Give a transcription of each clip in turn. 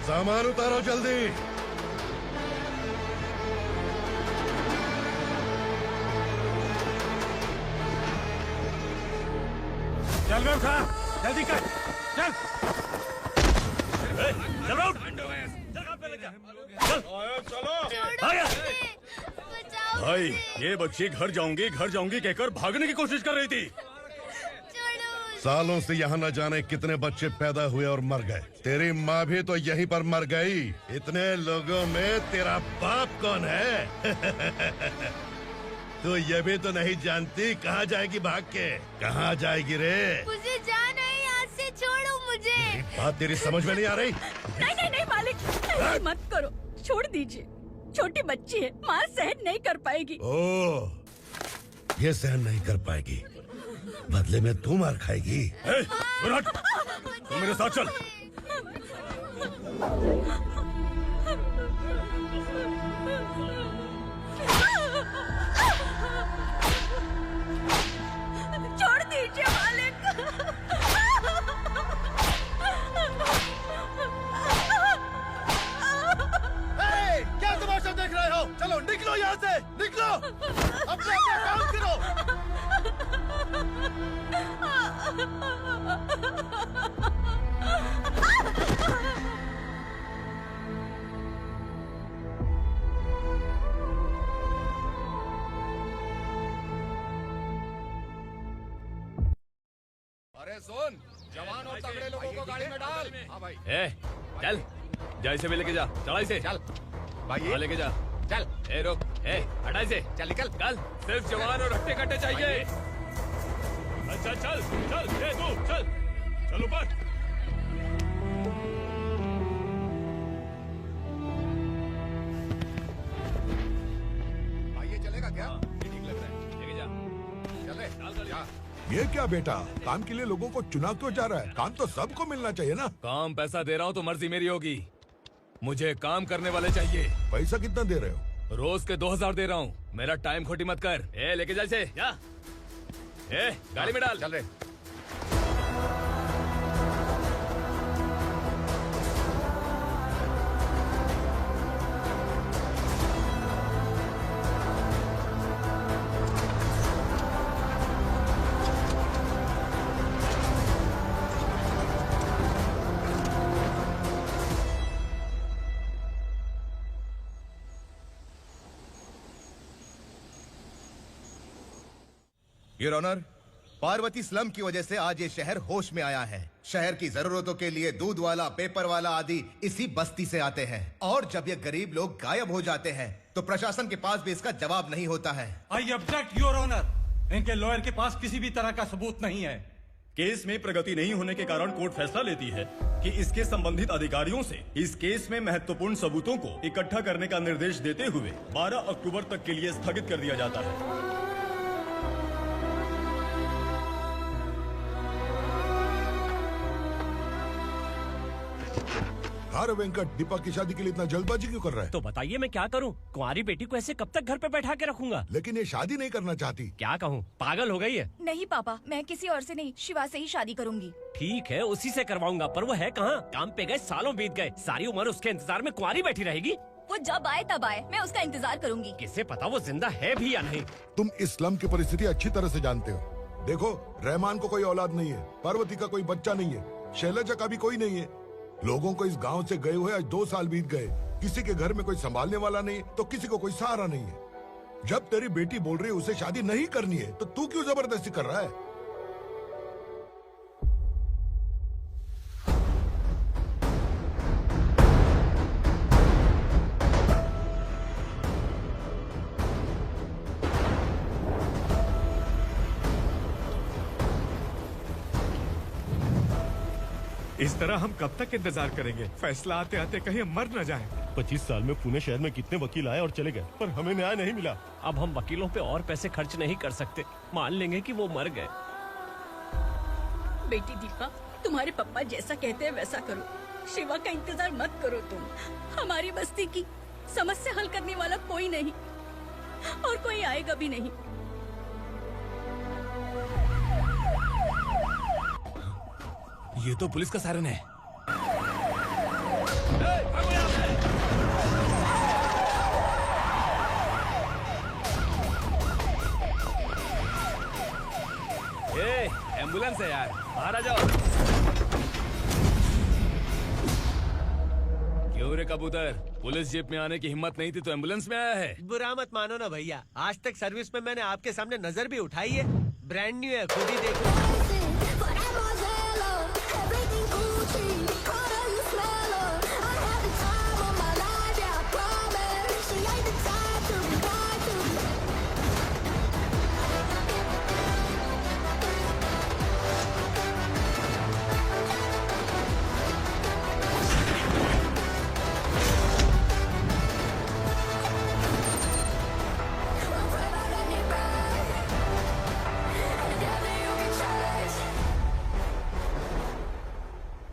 सामान उतारो जल्दी। चल बे उठा, जल्दी कर, चल। चल उठ, चलो। भाई, ये बच्ची घर जाऊंगी कहकर भागने की कोशिश कर रही थी। सालों से यहाँ न जाने कितने बच्चे पैदा हुए और मर गए। तेरी माँ भी तो यहीं पर मर गई। इतने लोगों में तेरा बाप कौन है? तो ये भी तो नहीं जानती कहाँ जाएगी भाग के? कहाँ जाएगी रे? मुझे जाना है, यहाँ से छोड़ो मुझे। बात तेरी समझ में नहीं आ रही? नहीं मालिक, ऐसे मत करो, छोड़ दीजिए। छोटी बच्ची है, माँ सहन नहीं कर पाएगी। ओह, ये सहन नहीं कर पाएगी, बदले में तू मार खाएगी। तू मेरे साथ चल। छोड़ दीजिए मालिक। क्या तमाशा देख रहे हो? चलो निकलो यहाँ से, निकलो। अपना काम करो। अरे सुन, जवान और तगड़े लोगों को गाड़ी में डाल। हाँ भाई। चल, जा इसे भी लेके जा, चढ़ाई से चल भाई, लेके जा। चल। रुक, हटाई से, चल निकल। चल। सिर्फ जवान और हट्टे कट्टे चाहिए। अच्छा चल, तू चल ऊपर। भाई ये चलेगा क्या? ठीक लग रहा है, लेके जा। चले जा। ये क्या बेटा, काम के लिए लोगों को चुना क्यों जा रहा है? काम तो सबको मिलना चाहिए ना। काम पैसा दे रहा हूँ तो मर्जी मेरी होगी, मुझे काम करने वाले चाहिए। पैसा कितना दे रहे हो? रोज के 2000 दे रहा हूँ, मेरा टाइम खोटी मत कर। लेके जा इसे, जा। गाड़ी में डाल। चल रे। योर ऑनर, पार्वती स्लम की वजह से आज ये शहर होश में आया है। शहर की जरूरतों के लिए दूध वाला, पेपर वाला आदि इसी बस्ती से आते हैं, और जब ये गरीब लोग गायब हो जाते हैं तो प्रशासन के पास भी इसका जवाब नहीं होता है। आई ऑब्जेक्ट योर ऑनर, इनके लॉयर के पास किसी भी तरह का सबूत नहीं है। केस में प्रगति नहीं होने के कारण कोर्ट फैसला लेती है कि इसके संबंधित अधिकारियों से इस केस में महत्वपूर्ण सबूतों को इकट्ठा करने का निर्देश देते हुए 12 अक्टूबर तक के लिए स्थगित कर दिया जाता है। अरे वेंकट, दीपा की शादी के लिए इतना जल्दबाजी क्यों कर रहा है? तो बताइए मैं क्या करूं? कुंवारी बेटी को ऐसे कब तक घर पे बैठा के रखूंगा? लेकिन ये शादी नहीं करना चाहती। क्या कहूं, पागल हो गई है। नहीं पापा, मैं किसी और से नहीं, शिवा से ही शादी करूंगी। ठीक है, उसी से करवाऊंगा, पर वो है कहाँ? काम पे गए, सालों बीत गए, सारी उम्र उसके इंतजार में कुंवारी बैठी रहेगी। वो जब आए तब आए, मैं उसका इंतजार करूंगी। किसे पता वो जिंदा है भी या नहीं। तुम इस्लाम की परिस्थिति अच्छी तरह से जानते हो। देखो, रहमान को कोई औलाद नहीं है, पार्वती का कोई बच्चा नहीं है, शैलजा का भी कोई नहीं है। लोगों को इस गांव से गए हुए आज 2 साल बीत गए। किसी के घर में कोई संभालने वाला नहीं, तो किसी को कोई सहारा नहीं है। जब तेरी बेटी बोल रही है उसे शादी नहीं करनी है, तो तू क्यों जबरदस्ती कर रहा है? इस तरह हम कब तक इंतजार करेंगे? फैसला आते आते कहीं मर न जाए। 25 साल में पुणे शहर में कितने वकील आए और चले गए, पर हमें न्याय नहीं मिला। अब हम वकीलों पे और पैसे खर्च नहीं कर सकते। मान लेंगे कि वो मर गए। बेटी दीपा, तुम्हारे पापा जैसा कहते हैं वैसा करो। शिवा का इंतजार मत करो तुम। हमारी बस्ती की समस्या हल करने वाला कोई नहीं और कोई आएगा भी नहीं। ये तो पुलिस का सायरन है। एम्बुलेंस है यार, बाहर आ जाओ। क्यों रे कबूतर, पुलिस जीप में आने की हिम्मत नहीं थी तो एम्बुलेंस में आया है? बुरा मत मानो ना भैया, आज तक सर्विस में मैंने आपके सामने नजर भी उठाई है। ब्रांड न्यू है, खुद ही देखो।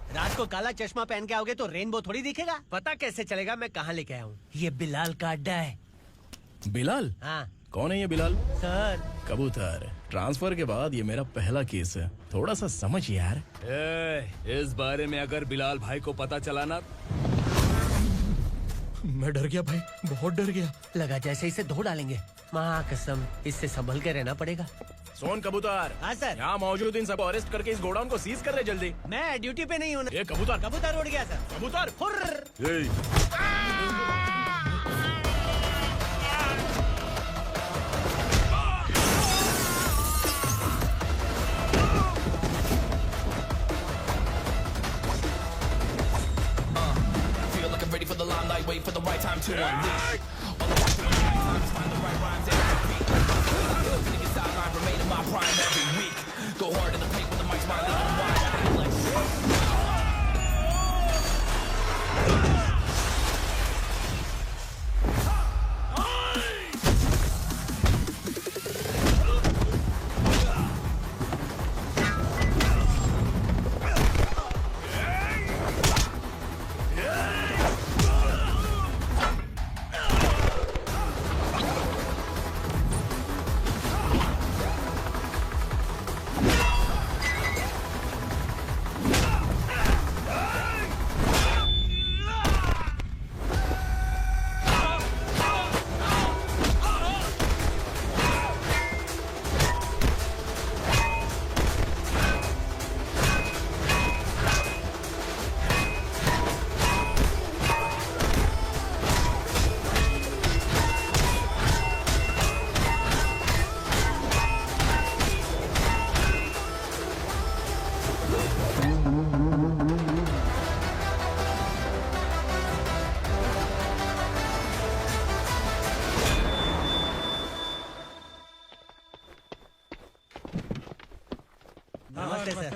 रात को काला चश्मा पहन के आओगे तो रेनबो थोड़ी दिखेगा। पता कैसे चलेगा मैं कहाँ लेके आया हूँ? ये बिलाल का अड्डा है। बिलाल? हाँ कौन है ये बिलाल? सर। कबूतर, ट्रांसफर के बाद ये मेरा पहला केस है, थोड़ा सा समझ यार। इस बारे में अगर बिलाल भाई को पता चला ना। मैं डर गया भाई, बहुत डर गया। लगा जैसे इसे धो डालेंगे। माँ कसम, इससे संभल के रहना पड़ेगा। सोन कबूतर। हाँ सर। यहाँ मौजूद इन सबको अरेस्ट करके इस गोडाउन को सीज कर दे जल्दी। मैं ड्यूटी पे नहीं हूँ। ये कबूतर। कबूतर उड़ गया सर। कबूतर। Feel like I'm ready for the limelight, wait for the right time to unleash. All I want to do is find the right rhymes and beat. Sitting in sideline, remain in my prime every week. Go hard in the paint with the mic's my little wide. I feel like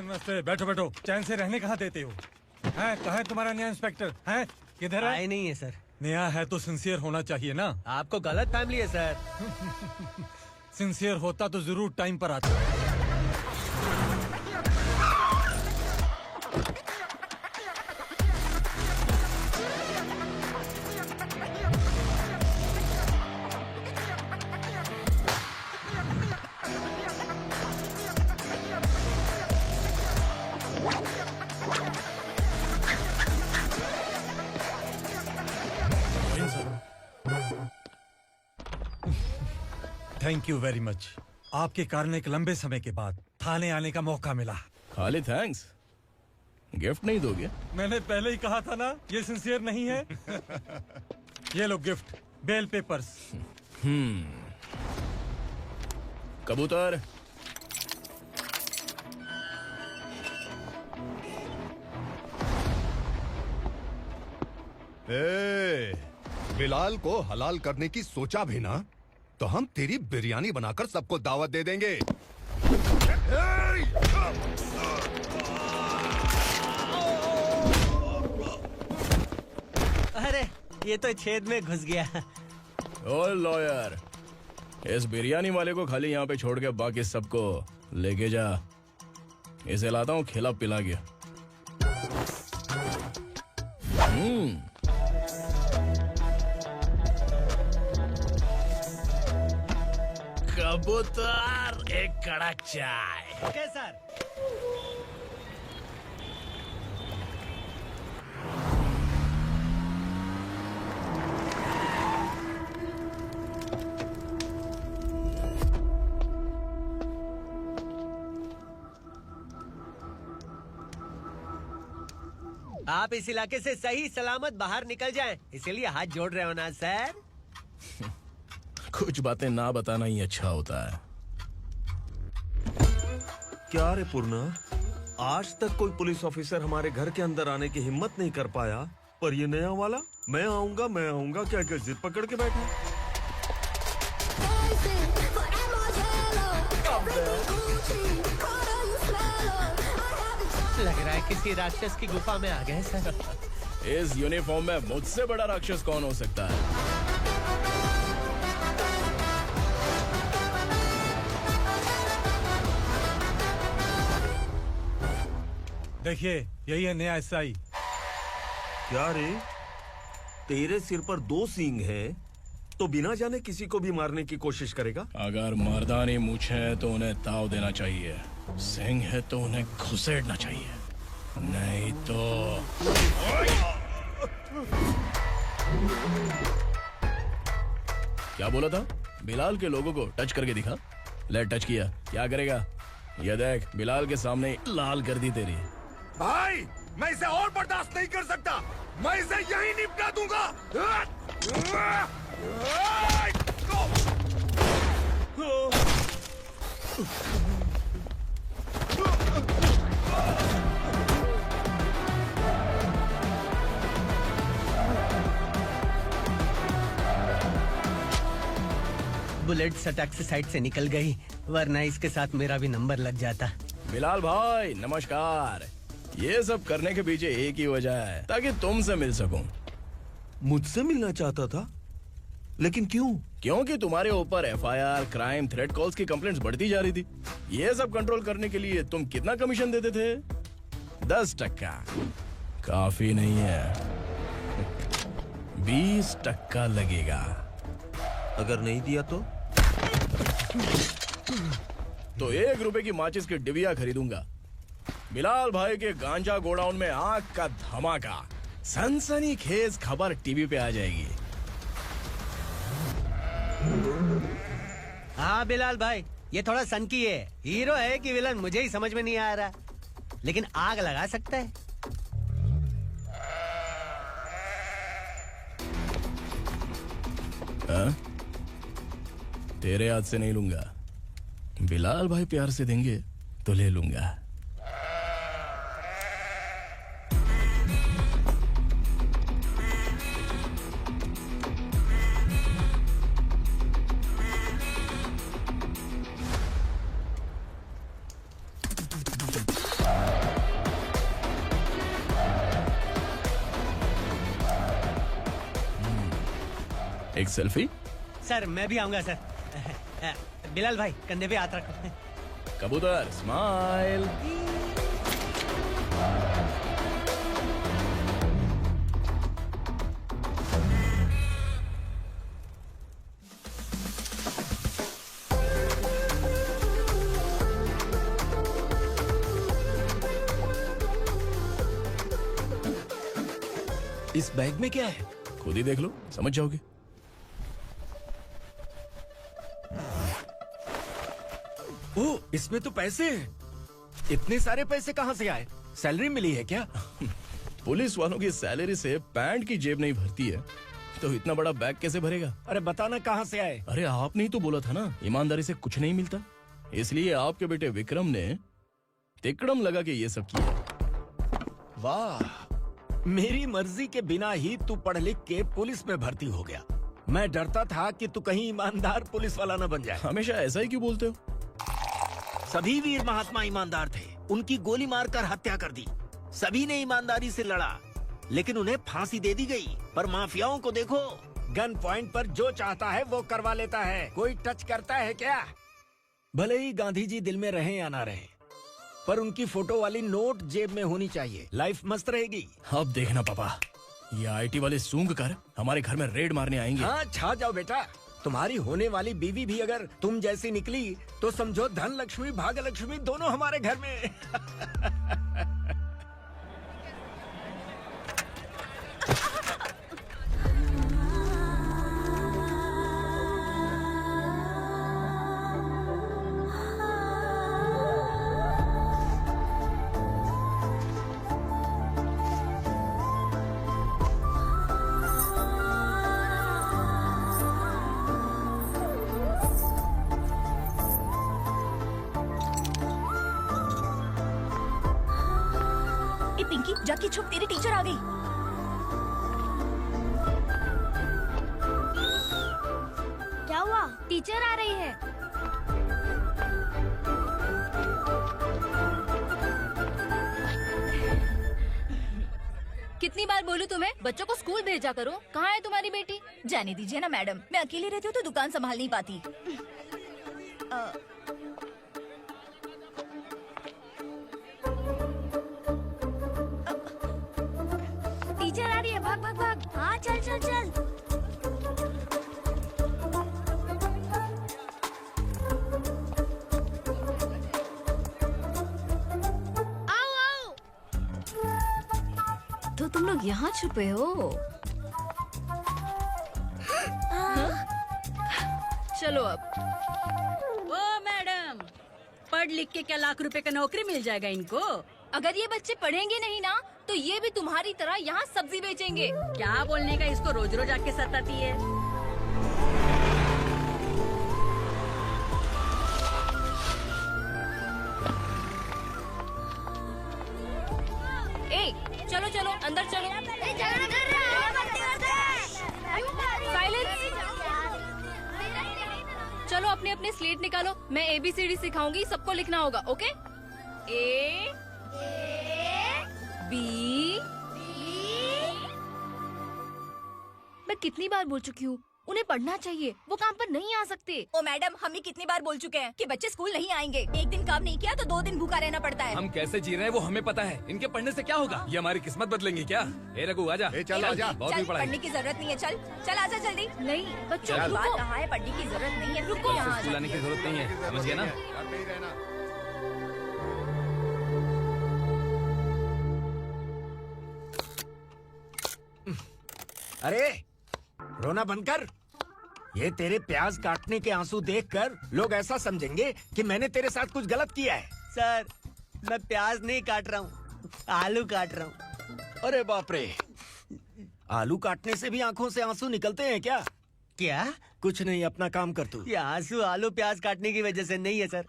नमस्ते। बैठो बैठो, चैन से रहने कहाँ देते हो? हैं कहाँ है तुम्हारा नया इंस्पेक्टर? हैं किधर है? आए नहीं है सर। नया है तो सिंसियर होना चाहिए ना। आपको गलत फैमिली है सर। सिंसियर होता तो जरूर टाइम पर आता। Thank you very much. आपके कारण एक लंबे समय के बाद थाने आने का मौका मिला। खाली थैंक्स, गिफ्ट नहीं दोगे? मैंने पहले ही कहा था ना, ये सिंसियर नहीं है। ये लो गिफ्ट, बेल पेपर्स। कबूतर, बिलाल को हलाल करने की सोचा भी ना तो हम तेरी बिरयानी बनाकर सबको दावत दे देंगे। अरे ये तो छेद में घुस गया। ओ लॉयर, इस बिरयानी वाले को खाली यहाँ पे छोड़ के बाकी सबको लेके जा। इसे लाता हूँ खिला पिला के। कबूतर, एक कड़क चाय। Okay sir. आप इस इलाके से सही सलामत बाहर निकल जाएं, इसीलिए हाथ जोड़ रहे हो ना सर? कुछ बातें ना बताना ही अच्छा होता है। क्या रे पूर्णा, आज तक कोई पुलिस ऑफिसर हमारे घर के अंदर आने की हिम्मत नहीं कर पाया, पर ये नया वाला मैं आऊंगा क्या जिद पकड़ के बैठा। लग रहा है किसी राक्षस की गुफा में आ गए सर। इस यूनिफॉर्म में मुझसे बड़ा राक्षस कौन हो सकता है? देखिए, यही है नया एसआई। क्या रे, तेरे सिर पर 2 सींग है तो बिना जाने किसी को भी मारने की कोशिश करेगा? अगर मर्दानी मूछें है तो उन्हें ताव देना चाहिए, सिंह है तो उन्हें घुसेड़ना चाहिए, नहीं तो। क्या बोला था? बिलाल के लोगों को टच करके दिखा। ले टच किया, क्या करेगा? ये देख, बिलाल के सामने लाल कर दी तेरी। भाई, मैं इसे और बर्दाश्त नहीं कर सकता, मैं इसे यहीं निपटा दूंगा। बुलेट सटक से साइड से निकल गई, वरना इसके साथ मेरा भी नंबर लग जाता। बिलाल भाई नमस्कार। ये सब करने के पीछे एक ही वजह है, ताकि तुमसे मिल सकूं। मुझसे मिलना चाहता था, लेकिन क्यों? क्योंकि तुम्हारे ऊपर एफआईआर, क्राइम, थ्रेट कॉल्स की कंप्लेंट्स बढ़ती जा रही थी। ये सब कंट्रोल करने के लिए तुम कितना कमीशन देते थे? 10%। काफी नहीं है, 20% लगेगा। अगर नहीं दिया तो 1 रुपए की माचिस की डिबिया खरीदूंगा। बिलाल भाई के गांजा गोडाउन में आग का धमाका, सनसनीखेज खबर टीवी पे आ जाएगी। हाँ बिलाल भाई, ये थोड़ा सनकी है, हीरो है कि विलन मुझे ही समझ में नहीं आ रहा, लेकिन आग लगा सकता है। हाँ? तेरे हाथ से नहीं लूंगा, बिलाल भाई प्यार से देंगे तो ले लूंगा। एक सेल्फी? सर मैं भी आऊंगा सर। बिलाल भाई कंधे पे हाथ रखो। कबूतर स्माइल। इस बैग में क्या है? खुद ही देख लो, समझ जाओगे। ओह, इसमें तो पैसे हैं। इतने सारे पैसे कहाँ से आए? सैलरी मिली है क्या? पुलिस वालों की सैलरी से पैंट की जेब नहीं भरती है, तो इतना बड़ा बैग कैसे भरेगा? अरे बताना कहाँ से आए? अरे आपने ही तो बोला था ना, ईमानदारी से कुछ नहीं मिलता, इसलिए आपके बेटे विक्रम ने तिकड़म लगा के ये सब किया। वाह, मेरी मर्जी के बिना ही तू पढ़ लिख के पुलिस में भर्ती हो गया। मैं डरता था कि तू कहीं ईमानदार पुलिस वाला न बन जाए। हमेशा ऐसा ही क्यों बोलते हो? सभी वीर महात्मा ईमानदार थे, उनकी गोली मारकर हत्या कर दी। सभी ने ईमानदारी से लड़ा, लेकिन उन्हें फांसी दे दी गई। पर माफियाओं को देखो, गन पॉइंट पर जो चाहता है वो करवा लेता है। कोई टच करता है क्या? भले ही गांधी जी दिल में रहे या ना रहे, पर उनकी फोटो वाली नोट जेब में होनी चाहिए। लाइफ मस्त रहेगी। अब देखना पापा, ये आईटी वाले सूंघ कर हमारे घर में रेड मारने आएंगे। हाँ, छा जाओ बेटा। तुम्हारी होने वाली बीवी भी अगर तुम जैसी निकली तो समझो धन लक्ष्मी भाग्य लक्ष्मी दोनों हमारे घर में। ए पिंकी, जाके छुप, तेरी टीचर आ गई। क्या हुआ? टीचर आ रही है। कितनी बार बोलूं तुम्हें, बच्चों को स्कूल भेजा करो। कहाँ है तुम्हारी बेटी? जाने दीजिए ना मैडम, मैं अकेली रहती हूँ तो दुकान संभाल नहीं पाती। टीचर आ रही है, भाग भाग भाग। हाँ, चल चल चल। आओ आओ। तो तुम लोग यहाँ छुपे हो? चलो अब। ओ मैडम, पढ़ लिख के क्या लाख रुपए का नौकरी मिल जाएगा इनको? अगर ये बच्चे पढ़ेंगे नहीं ना तो ये भी तुम्हारी तरह यहाँ सब्जी बेचेंगे। क्या बोलने का, इसको रोज रोज आके सताती है। ए, चलो चलो अंदर चलो। साइलेंस। चलो अपने अपने स्लेट निकालो, मैं ABCD सिखाऊंगी, सबको लिखना होगा। ओके? A B। मैं कितनी बार बोल चुकी हूँ, उन्हें पढ़ना चाहिए, वो काम पर नहीं आ सकते। ओ मैडम, हम भी कितनी बार बोल चुके हैं कि बच्चे स्कूल नहीं आएंगे। एक दिन काम नहीं किया तो 2 दिन भूखा रहना पड़ता है। हम कैसे जी रहे हैं वो हमें पता है, इनके पढ़ने से क्या होगा? ये हमारी किस्मत बदलेंगे क्या? ए रघु आजा। चल आजा। बहुत भी पढ़ाई। पढ़ने की जरूरत नहीं है, चल चल आजा जल्दी। नहीं बच्चों चल। की बात कहाँ है, पढ़ने की जरूरत नहीं है, रुको यहाँ। स्कूल आने की जरूरत नहीं है, समझ गया ना? अरे रोना बंद कर। ये तेरे प्याज काटने के आंसू देखकर लोग ऐसा समझेंगे कि मैंने तेरे साथ कुछ गलत किया है। सर, मैं प्याज नहीं काट रहा हूँ, आलू काट रहा हूँ। अरे बाप रे, आलू काटने से भी आंखों से आंसू निकलते हैं क्या? क्या? कुछ नहीं, अपना काम कर तू। ये आंसू आलू प्याज काटने की वजह से नहीं है सर,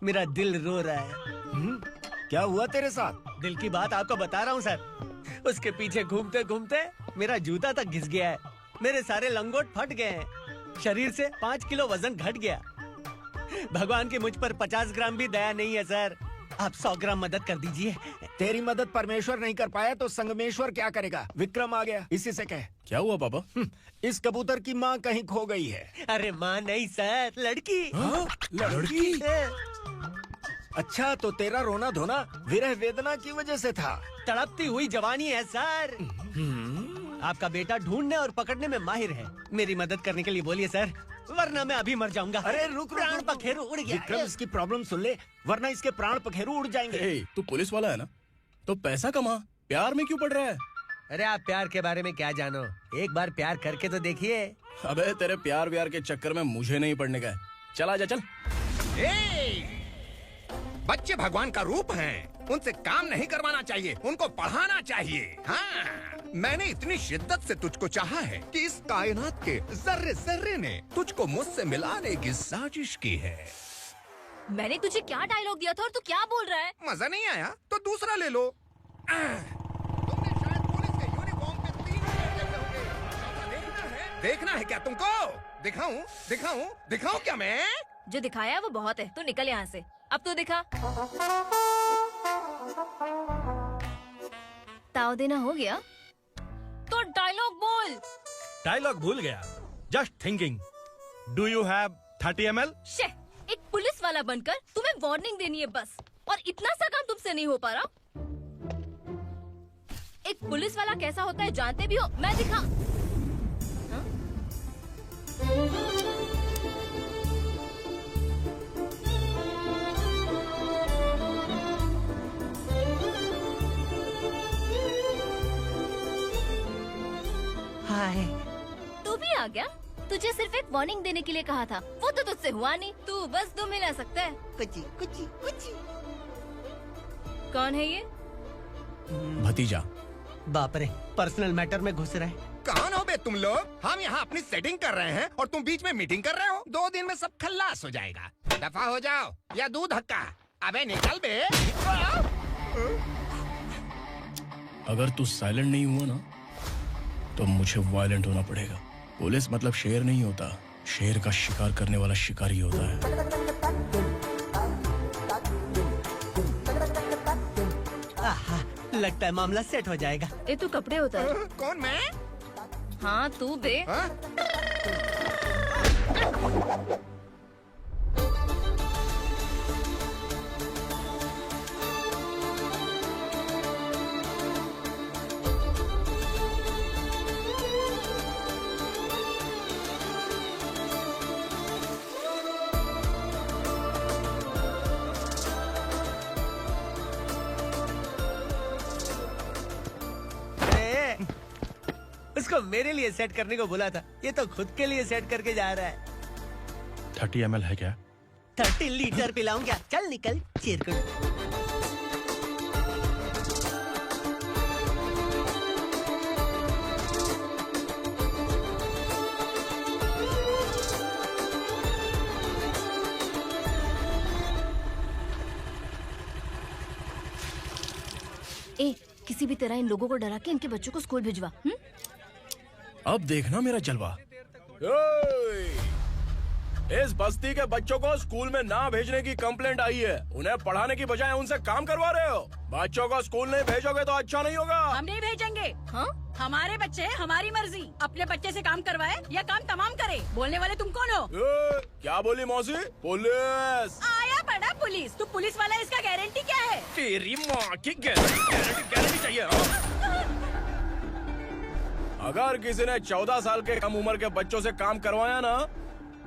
मेरा दिल रो रहा है। क्या हुआ तेरे साथ? दिल की बात आपको बता रहा हूँ सर। उसके पीछे घूमते घूमते मेरा जूता तक घिस गया है, मेरे सारे लंगोट फट गए हैं, शरीर से 5 किलो वजन घट गया। भगवान की मुझ पर 50 ग्राम भी दया नहीं है सर, आप 100 ग्राम मदद कर दीजिए। तेरी मदद परमेश्वर नहीं कर पाया तो संगमेश्वर क्या करेगा? विक्रम आ गया, इसी से कह। क्या हुआ पापा? इस कबूतर की माँ कहीं खो गई है। अरे माँ नहीं सर, लड़की। लड़की? अच्छा, तो तेरा रोना धोना विरह वेदना की वजह से था। तड़पती हुई जवानी है सर। आपका बेटा ढूंढने और पकड़ने में माहिर है, मेरी मदद करने के लिए बोलिए सर, वरना मैं अभी मर जाऊंगा। अरे रुक, प्राण पखेरु उड़ गया। विक्रम, इसकी प्रॉब्लम सुन ले, वरना इसके प्राण पखेरु उड़ जाएंगे। तू पुलिस वाला है ना, तो पैसा कमा, प्यार में क्यों पड़ रहा है? अरे आप प्यार के बारे में क्या जानो, एक बार प्यार करके तो देखिए। अबे तेरे प्यार व्यार के चक्कर में मुझे नहीं पढ़ने का है, चल आजा चल। बच्चे भगवान का रूप हैं, उनसे काम नहीं करवाना चाहिए, उनको पढ़ाना चाहिए। हाँ, मैंने इतनी शिद्दत से तुझको चाहा है कि इस कायनात के जर्रे जर्रे ने तुझको मुझसे मिलाने की साजिश की है। मैंने तुझे क्या डायलॉग दिया था और तू क्या बोल रहा है? मजा नहीं आया तो दूसरा ले लो। तुमने शायद पुलिस के यूनिफॉर्म पे 3 लगे होंगे। देखना है क्या तुमको? दिखाऊं दिखाऊं दिखाऊं क्या मैं? जो दिखाया है वो बहुत है, तू निकल यहाँ से। अब तो दिखा। ताव देना हो गया? डायलॉग बोल। डायलॉग भूल गया। Just thinking. Do you have 30 ml? शे, एक पुलिस वाला बनकर तुम्हें वार्निंग देनी है बस, और इतना सा काम तुमसे नहीं हो पा रहा। एक पुलिस वाला कैसा होता है जानते भी हो? मैं दिखा। हाँ? हाय। तू भी आ गया? तुझे सिर्फ एक वार्निंग देने के लिए कहा था, वो तो तुझसे हुआ नहीं। तू बस दुम हिला सकता है। कुची कुची कुची। कौन है ये? भतीजा। बाप रे, पर्सनल मैटर में घुस रहे। कौन हो बे तुम लोग? हम यहाँ अपनी सेटिंग कर रहे हैं और तुम बीच में मीटिंग कर रहे हो। 2 दिन में सब खल्लास हो जाएगा। दफा हो जाओ या दूध हक्का। अबे निकल बे। अगर तू साइलेंट नहीं हुआ ना तो मुझे वायलेंट होना पड़ेगा। पुलिस मतलब शेर नहीं होता, शेर का शिकार करने वाला शिकारी होता है। आहा, लगता है मामला सेट हो जाएगा। ये तू कपड़े होता है। कौन मैं? हाँ तू बे। उसको मेरे लिए सेट करने को बोला था, ये तो खुद के लिए सेट करके जा रहा है। 30 ml है क्या? 30 लीटर पिलाऊं क्या? चल निकल चिरकुट। ए, किसी भी तरह इन लोगों को डरा के इनके बच्चों को स्कूल भिजवा। अब देखना मेरा जलवा। इस बस्ती के बच्चों को स्कूल में ना भेजने की कंप्लेंट आई है। उन्हें पढ़ाने की बजाय उनसे काम करवा रहे हो। बच्चों को स्कूल नहीं भेजोगे तो अच्छा नहीं होगा। हम नहीं भेजेंगे। हाँ? हमारे बच्चे हमारी मर्जी। अपने बच्चे से काम करवाए या काम तमाम करे। बोलने वाले तुम कौन हो? क्या बोली मौसी? पुलिस आया पड़ा पुलिस। तू पुलिस वाला, इसका गारंटी क्या है? तेरी माँ की गारंटी चाहिए। अगर किसी ने 14 साल के कम उम्र के बच्चों से काम करवाया ना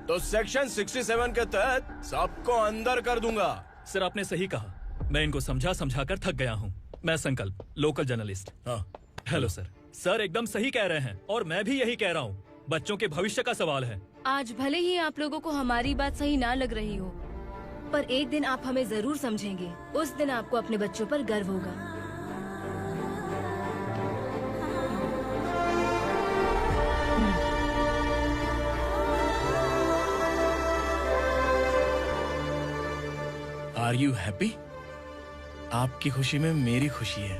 तो सेक्शन 67 के तहत सबको अंदर कर दूंगा। सर आपने सही कहा। मैं इनको समझा कर थक गया हूँ। मैं संकल्प, लोकल जर्नलिस्ट। हाँ। Hello sir. सर एकदम सही कह रहे हैं और मैं भी यही कह रहा हूँ। बच्चों के भविष्य का सवाल है। आज भले ही आप लोगों को हमारी बात सही ना लग रही हो, पर एक दिन आप हमें जरूर समझेंगे। उस दिन आपको अपने बच्चों पर गर्व होगा। Are you happy? आपकी खुशी में मेरी खुशी है।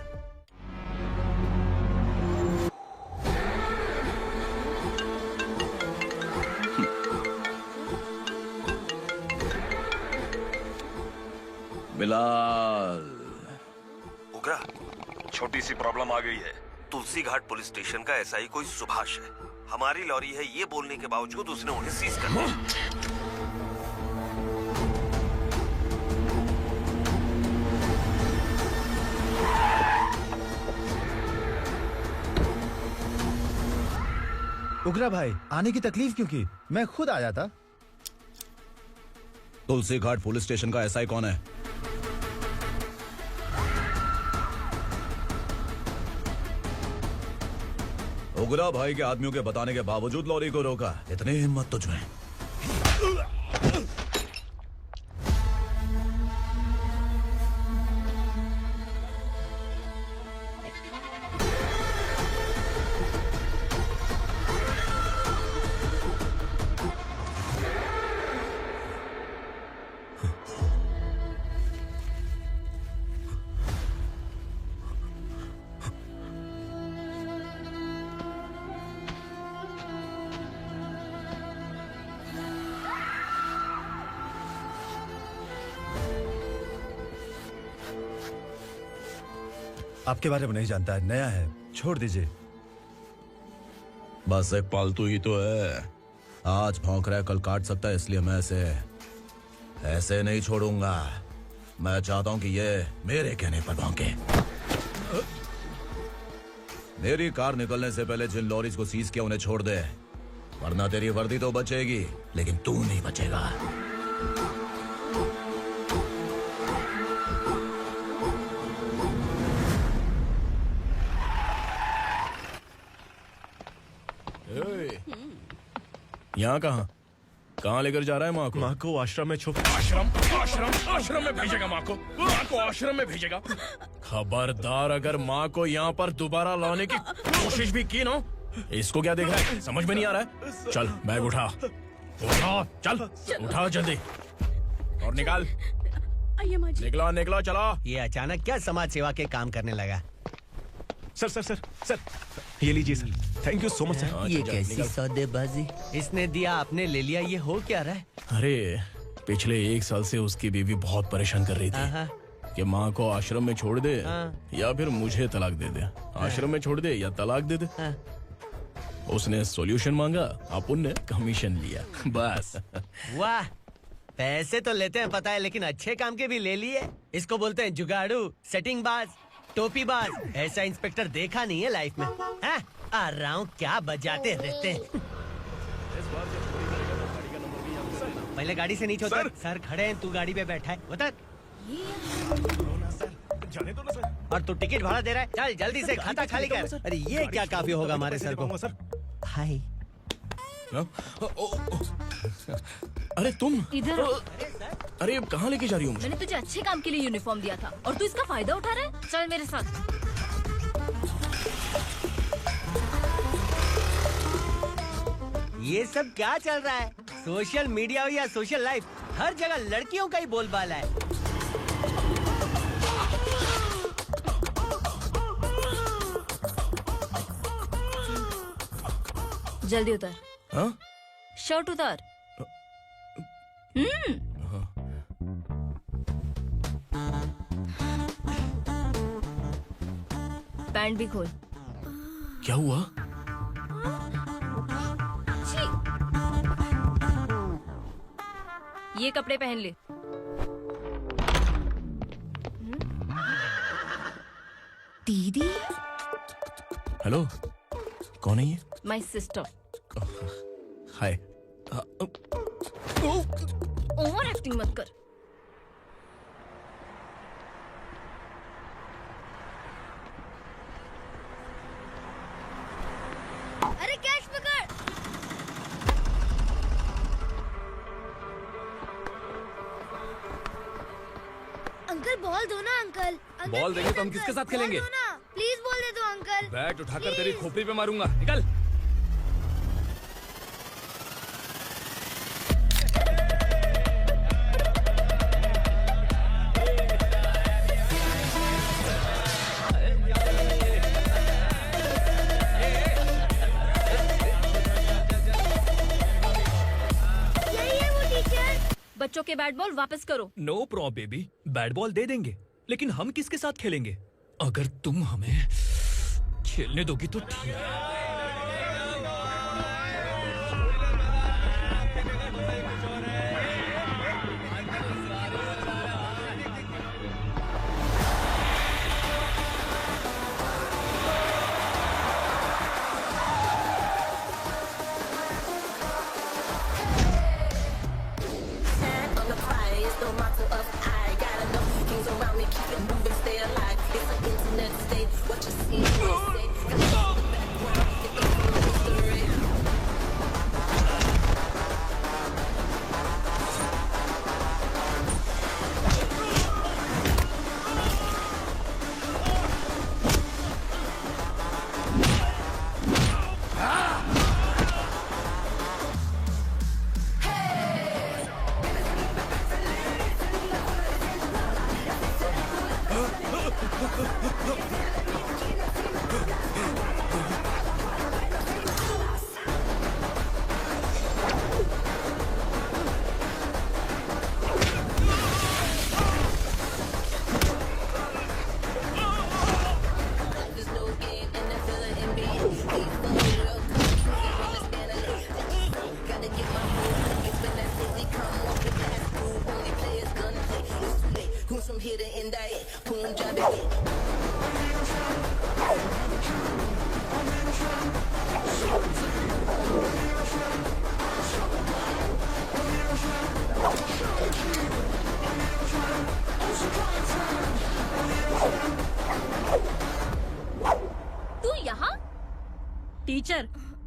बिलाल। उग्रा, छोटी सी प्रॉब्लम आ गई है। तुलसी घाट पुलिस स्टेशन का एसआई कोई सुभाष है। हमारी लॉरी है ये बोलने के बावजूद उसने उन्हें सीज कर दिया। उग्रा भाई, आने की तकलीफ क्यों की? मैं खुद आया था। तुलसी घाट पुलिस स्टेशन का एसआई कौन है? उग्रा भाई के आदमियों के बताने के बावजूद लॉरी को रोका। इतनी हिम्मत तुझमें? आपके बारे में नहीं जानता है, नया है, छोड़ दीजिए। बस एक पालतू ही तो है। आज भौंक रहा है, कल काट सकता है, इसलिए मैं ऐसे नहीं छोड़ूंगा। मैं चाहता हूं कि ये मेरे कहने पर भौंके। मेरी कार निकलने से पहले जिन लॉरीज को सीज किया उन्हें छोड़ दे, वरना तेरी वर्दी तो बचेगी लेकिन तू नहीं बचेगा। यहाँ कहाँ लेकर जा रहा है माँ को? माँ को आश्रम में छुप। आश्रम में भेजेगा माँ को आश्रम में भेजेगा। खबरदार, अगर माँ को यहाँ पर दोबारा लाने की कोशिश भी की ना, इसको क्या देख रहा है, समझ में नहीं आ रहा है? चल बैग उठा, चल उठा जल्दी और निकाल। निकला चला। ये अचानक क्या समाज सेवा के काम करने लगा? सर ये लीजिए sir. Thank you so much sir. ये कैसी सौदेबाजी? इसने दिया, आपने ले लिया, ये हो क्या रहा है? अरे पिछले 1 साल से उसकी बीवी बहुत परेशान कर रही थी कि माँ को आश्रम में छोड़ दे या फिर मुझे तलाक दे दे। आश्रम में छोड़ दे या तलाक दे दे। उसने सॉल्यूशन मांगा, अपन ने कमीशन लिया, बस। वाह, पैसे तो लेते हैं पता है, लेकिन अच्छे काम के भी ले लिए। इसको बोलते हैं जुगाड़ू, सेटिंग बाज, टोपी बाज। ऐसा इंस्पेक्टर देखा नहीं है लाइफ में। आ रहा हूँ, क्या बजाते रहते हैं। पहले गाड़ी से नीचे उतर। सर खड़े हैं, तू गाड़ी पे बैठा है, उतर। और तू टिकट भाड़ा दे रहा है? चल जल्दी से खाता खाली कर। अरे ये क्या काफी होगा हमारे सर को। हाय। अरे तुम इधर। अरे कहाँ लेके जा रही हूँ? मैंने तुझे अच्छे काम के लिए यूनिफॉर्म दिया था और तू इसका फायदा उठा रहा है। चल मेरे साथ। ये सब क्या चल रहा है? सोशल मीडिया हो या सोशल लाइफ, हर जगह लड़कियों का ही बोलबाला है। जल्दी उतर। हाँ? शर्ट उतार। पैंट भी खोल। क्या हुआ? ये कपड़े पहन ले। दीदी। हेलो, कौन है ये? My sister. Hi. Over acting मत कर। अरे कैच पकड़। अंकल बॉल दो ना अंकल। बॉल देंगे तो हम किसके साथ खेलेंगे? प्लीज बॉल दे दो अंकल। बैट उठाकर तेरी खोपड़ी पे मारूंगा, निकल। बच्चों के बैट बॉल वापस करो। No problem baby, bat ball दे देंगे, लेकिन हम किसके साथ खेलेंगे? अगर तुम हमें खेलने दोगी तो ठीक है।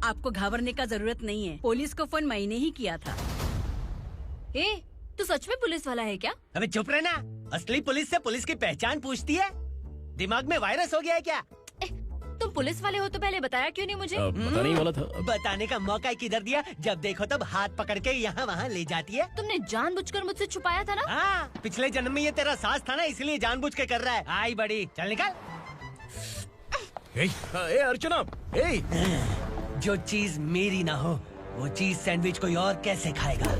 आपको घबराने का जरूरत नहीं है। पुलिस को फोन मैंने ही किया था। ए, तू सच में पुलिस वाला है क्या? अबे चुप रहना। असली पुलिस से पुलिस की पहचान पूछती है? दिमाग में वायरस हो गया है क्या? तुम पुलिस वाले हो तो पहले बताया क्यों नहीं मुझे? बताने ही वाला था। बताने का मौका किधर दिया? जब देखो तब हाथ पकड़ के यहाँ वहाँ ले जाती है। तुमने जानबूझकर मुझसे छुपाया था ना? हाँ, पिछले जन्म में ये तेरा सास था ना, इसलिए जानबूझ के कर रहा है। आई बड़ी, चल निकल। ए अर्चना, जो चीज मेरी ना हो वो चीज सैंडविच कोई और कैसे खाएगा?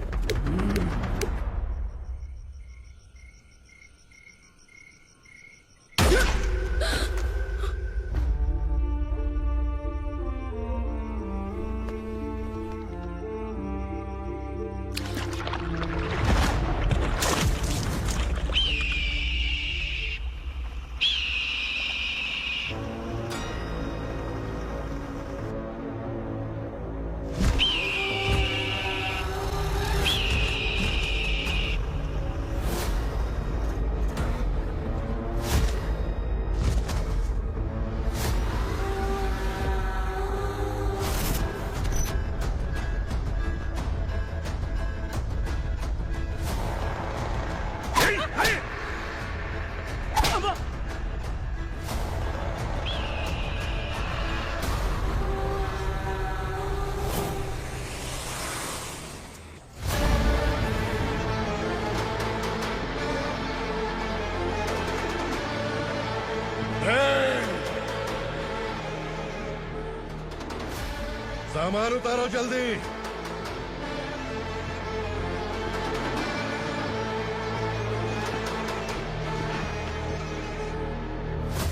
सामान उतारो जल्दी।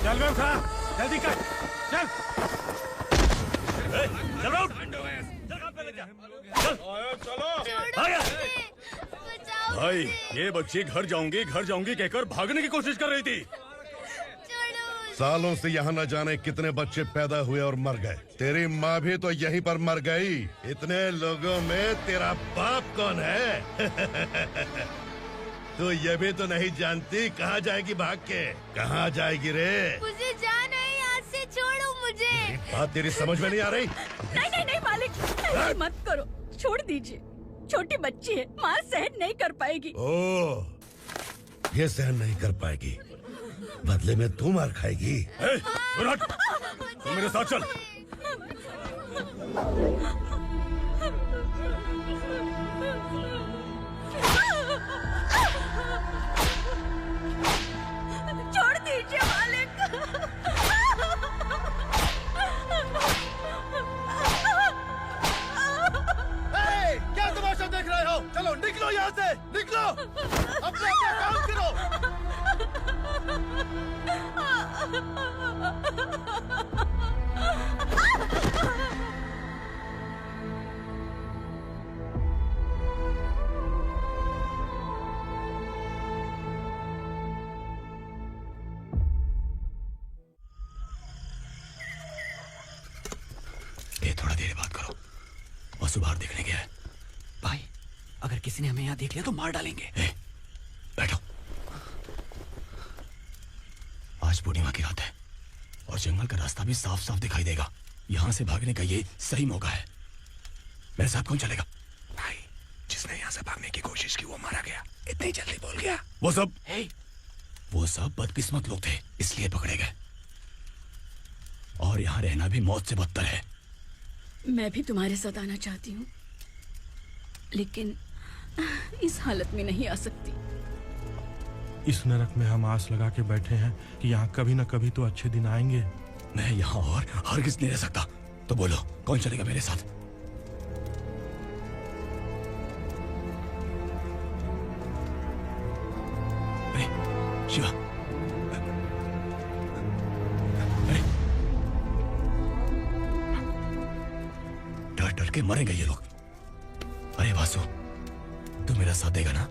चल व्यवस्था, जल्दी कर, चल। भाई, ये बच्ची घर जाऊंगी कहकर भागने की कोशिश कर रही थी। सालों से यहाँ न जाने कितने बच्चे पैदा हुए और मर गए। तेरी माँ भी तो यहीं पर मर गई। इतने लोगों में तेरा बाप कौन है? तो ये भी तो नहीं जानती कहाँ जाएगी भाग के? कहाँ जाएगी रे? मुझे जाना है, यहाँ से छोड़ो मुझे। बात तेरी समझ में नहीं आ रही? नहीं मालिक, ऐसे मत करो, छोड़ दीजिए। छोटी बच्ची है, माँ सहन नहीं कर पाएगी। ओह, ये सहन नहीं कर पाएगी, बदले में तू मार खाएगी। तू मेरे साथ चल। छोड़ दीजिए मालिक। क्या तमाशा देख रहे हो? चलो निकलो यहाँ से, निकलो। अपना काम करो। थोड़ा देर बात करो। वसु बाहर देखने गया है। भाई, अगर किसी ने हमें यहाँ देख लिया तो मार डालेंगे। बैठो। आज पूर्णिमा की रात है और जंगल का रास्ता भी साफ साफ दिखाई देगा। यहाँ से भागने का ये सही मौका है। मेरे साथ कौन चलेगा? भाई, जिसने यहाँ से भागने की कोशिश की वो मारा गया। इतनी जल्दी बोल गया। वो सब बदकिस्मत लोग थे, इसलिए पकड़े गए। और यहाँ रहना भी मौत से बदतर है। मैं भी तुम्हारे साथ आना चाहती हूँ, लेकिन इस हालत में नहीं आ सकती। इस नरक में हम आस लगा के बैठे हैं कि यहाँ कभी न कभी तो अच्छे दिन आएंगे। मैं यहाँ और हरगिज़ नहीं रह सकता। तो बोलो, कौन चलेगा मेरे साथ? अरे शिवा, अरे डर डर के मरेंगे ये लोग। अरे वासु, तू मेरा साथ देगा ना?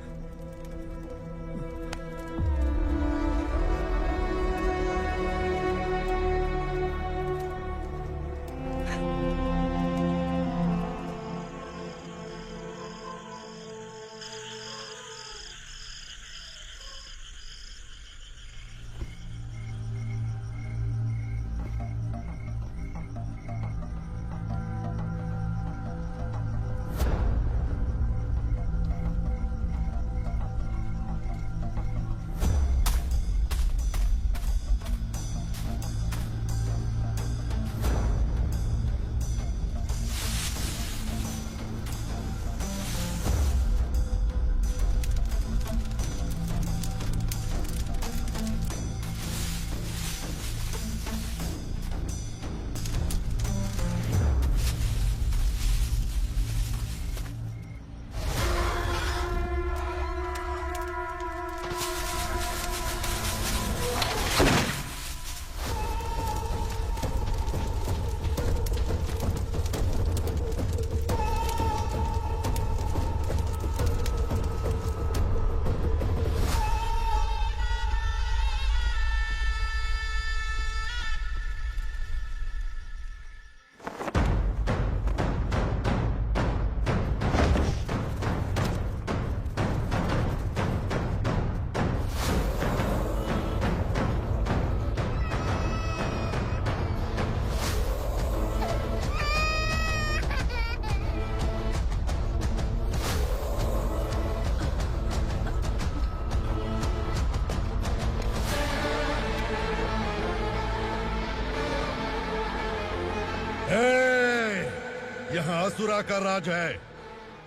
आसुरा का राज है।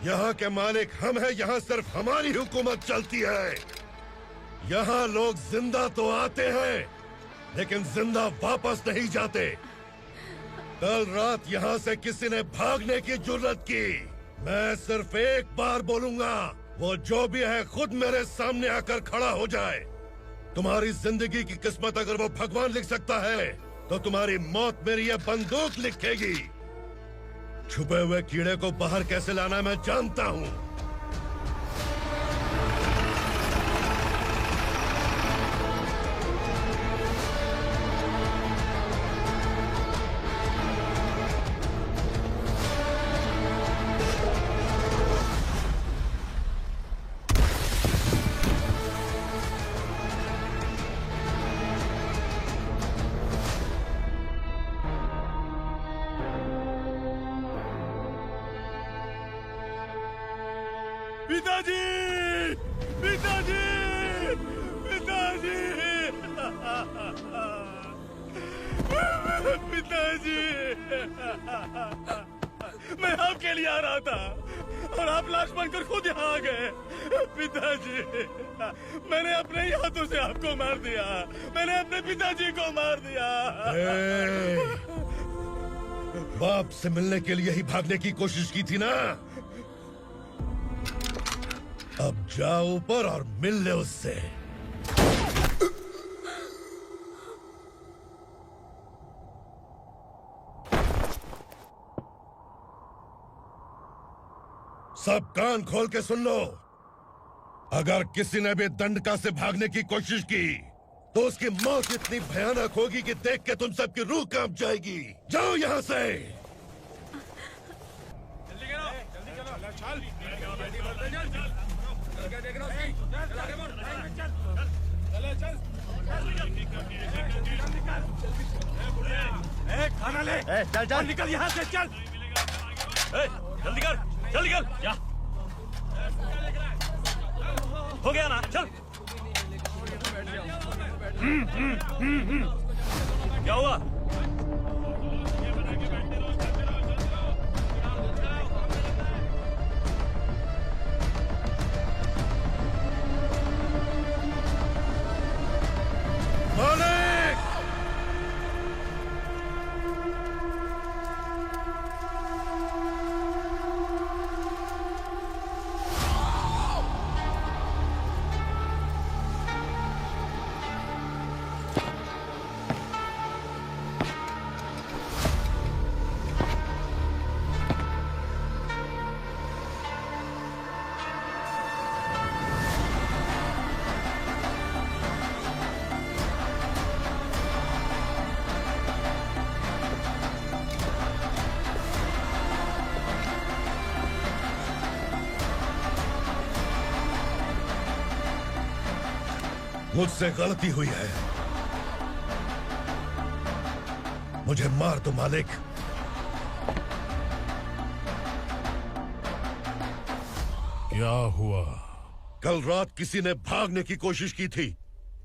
यहाँ के मालिक हम हैं, यहाँ सिर्फ हमारी हुकूमत चलती है। यहाँ लोग जिंदा तो आते हैं लेकिन जिंदा वापस नहीं जाते। कल रात यहाँ से किसी ने भागने की जुर्रत की, मैं सिर्फ एक बार बोलूंगा, वो जो भी है खुद मेरे सामने आकर खड़ा हो जाए। तुम्हारी जिंदगी की किस्मत अगर वो भगवान लिख सकता है तो तुम्हारी मौत मेरी ये बंदूक लिखेगी। छुपे हुए कीड़े को बाहर कैसे लाना मैं जानता हूँ। पिताजी, पिताजी, पिताजी, पिताजी, मैं आपके लिए आ रहा था और आप लाश बनकर खुद यहाँ आ गए। पिताजी, मैंने अपने ही हाथों से आपको मार दिया, मैंने अपने पिताजी को मार दिया। बाप से मिलने के लिए ही भागने की कोशिश की थी ना, अब जाओ ऊपर और मिल ले उससे। सब कान खोल के सुन लो, अगर किसी ने भी दंडका से भागने की कोशिश की तो उसकी मौत इतनी भयानक होगी कि देख के तुम सबकी रूह कांप जाएगी। जाओ यहाँ से। खाना ले, चल चल निकल यहाँ से, चल। जल्दी कर, जल्दी कर, जा। हो गया ना, चल। क्या हुआ? मालिक! मुझसे गलती हुई है, मुझे मार दो मालिक। क्या हुआ? कल रात किसी ने भागने की कोशिश की थी,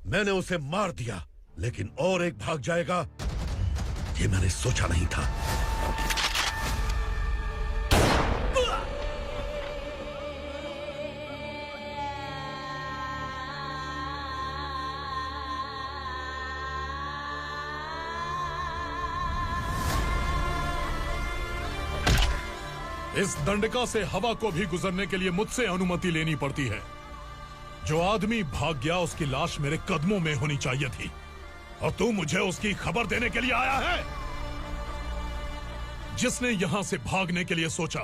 मैंने उसे मार दिया, लेकिन और एक भाग जाएगा ये मैंने सोचा नहीं था। इस दंडका से हवा को भी गुजरने के लिए मुझसे अनुमति लेनी पड़ती है। जो आदमी भाग गया उसकी लाश मेरे कदमों में होनी चाहिए थी, और तू मुझे उसकी खबर देने के लिए आया है। जिसने यहां से भागने के लिए सोचा,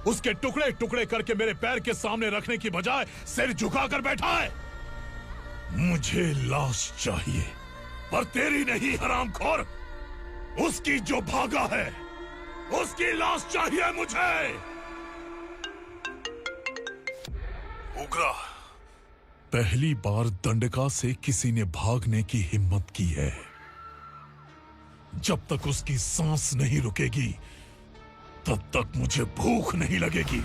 उसके टुकड़े टुकड़े करके मेरे पैर के सामने रखने की बजाय सिर झुकाकर बैठा है। मुझे लाश चाहिए, पर तेरी नहीं हरामखोर, उसकी जो भागा है उसकी लाश चाहिए मुझे। उग्रा, पहली बार दंडका से किसी ने भागने की हिम्मत की है। जब तक उसकी सांस नहीं रुकेगी तब तक मुझे भूख नहीं लगेगी।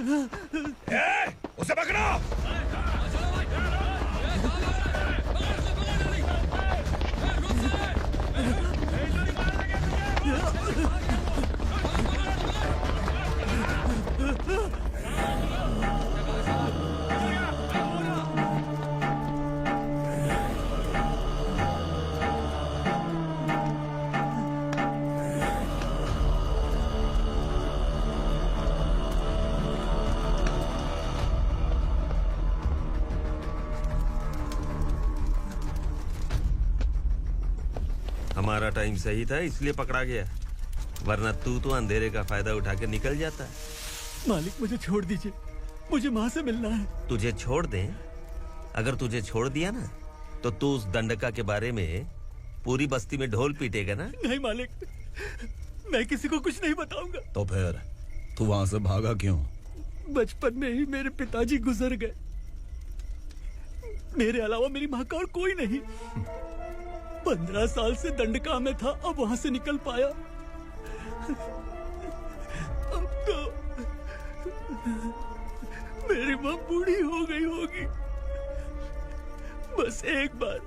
उसे पकड़ो। हमारा टाइम सही था इसलिए पकड़ा गया, वरना तू तो अंधेरे का फायदा उठा के निकल जाता है। मालिक मुझे छोड़ दीजिए, मुझे माँ से मिलना है। तुझे छोड़ दें? अगर तुझे छोड़ दिया ना तो तू उस दंडका के बारे में पूरी बस्ती में ढोल पीटेगा ना। नहीं मालिक, मैं किसी को कुछ नहीं बताऊंगा। तो फिर तू वहां से भागा क्यों? बचपन में ही मेरे पिताजी गुजर गए, मेरे अलावा मेरी माँ का और कोई नहीं। 15 साल से दंडका में था, अब वहां से निकल पाया। अब तो मेरी माँ बूढ़ी हो गई होगी। बस एक बार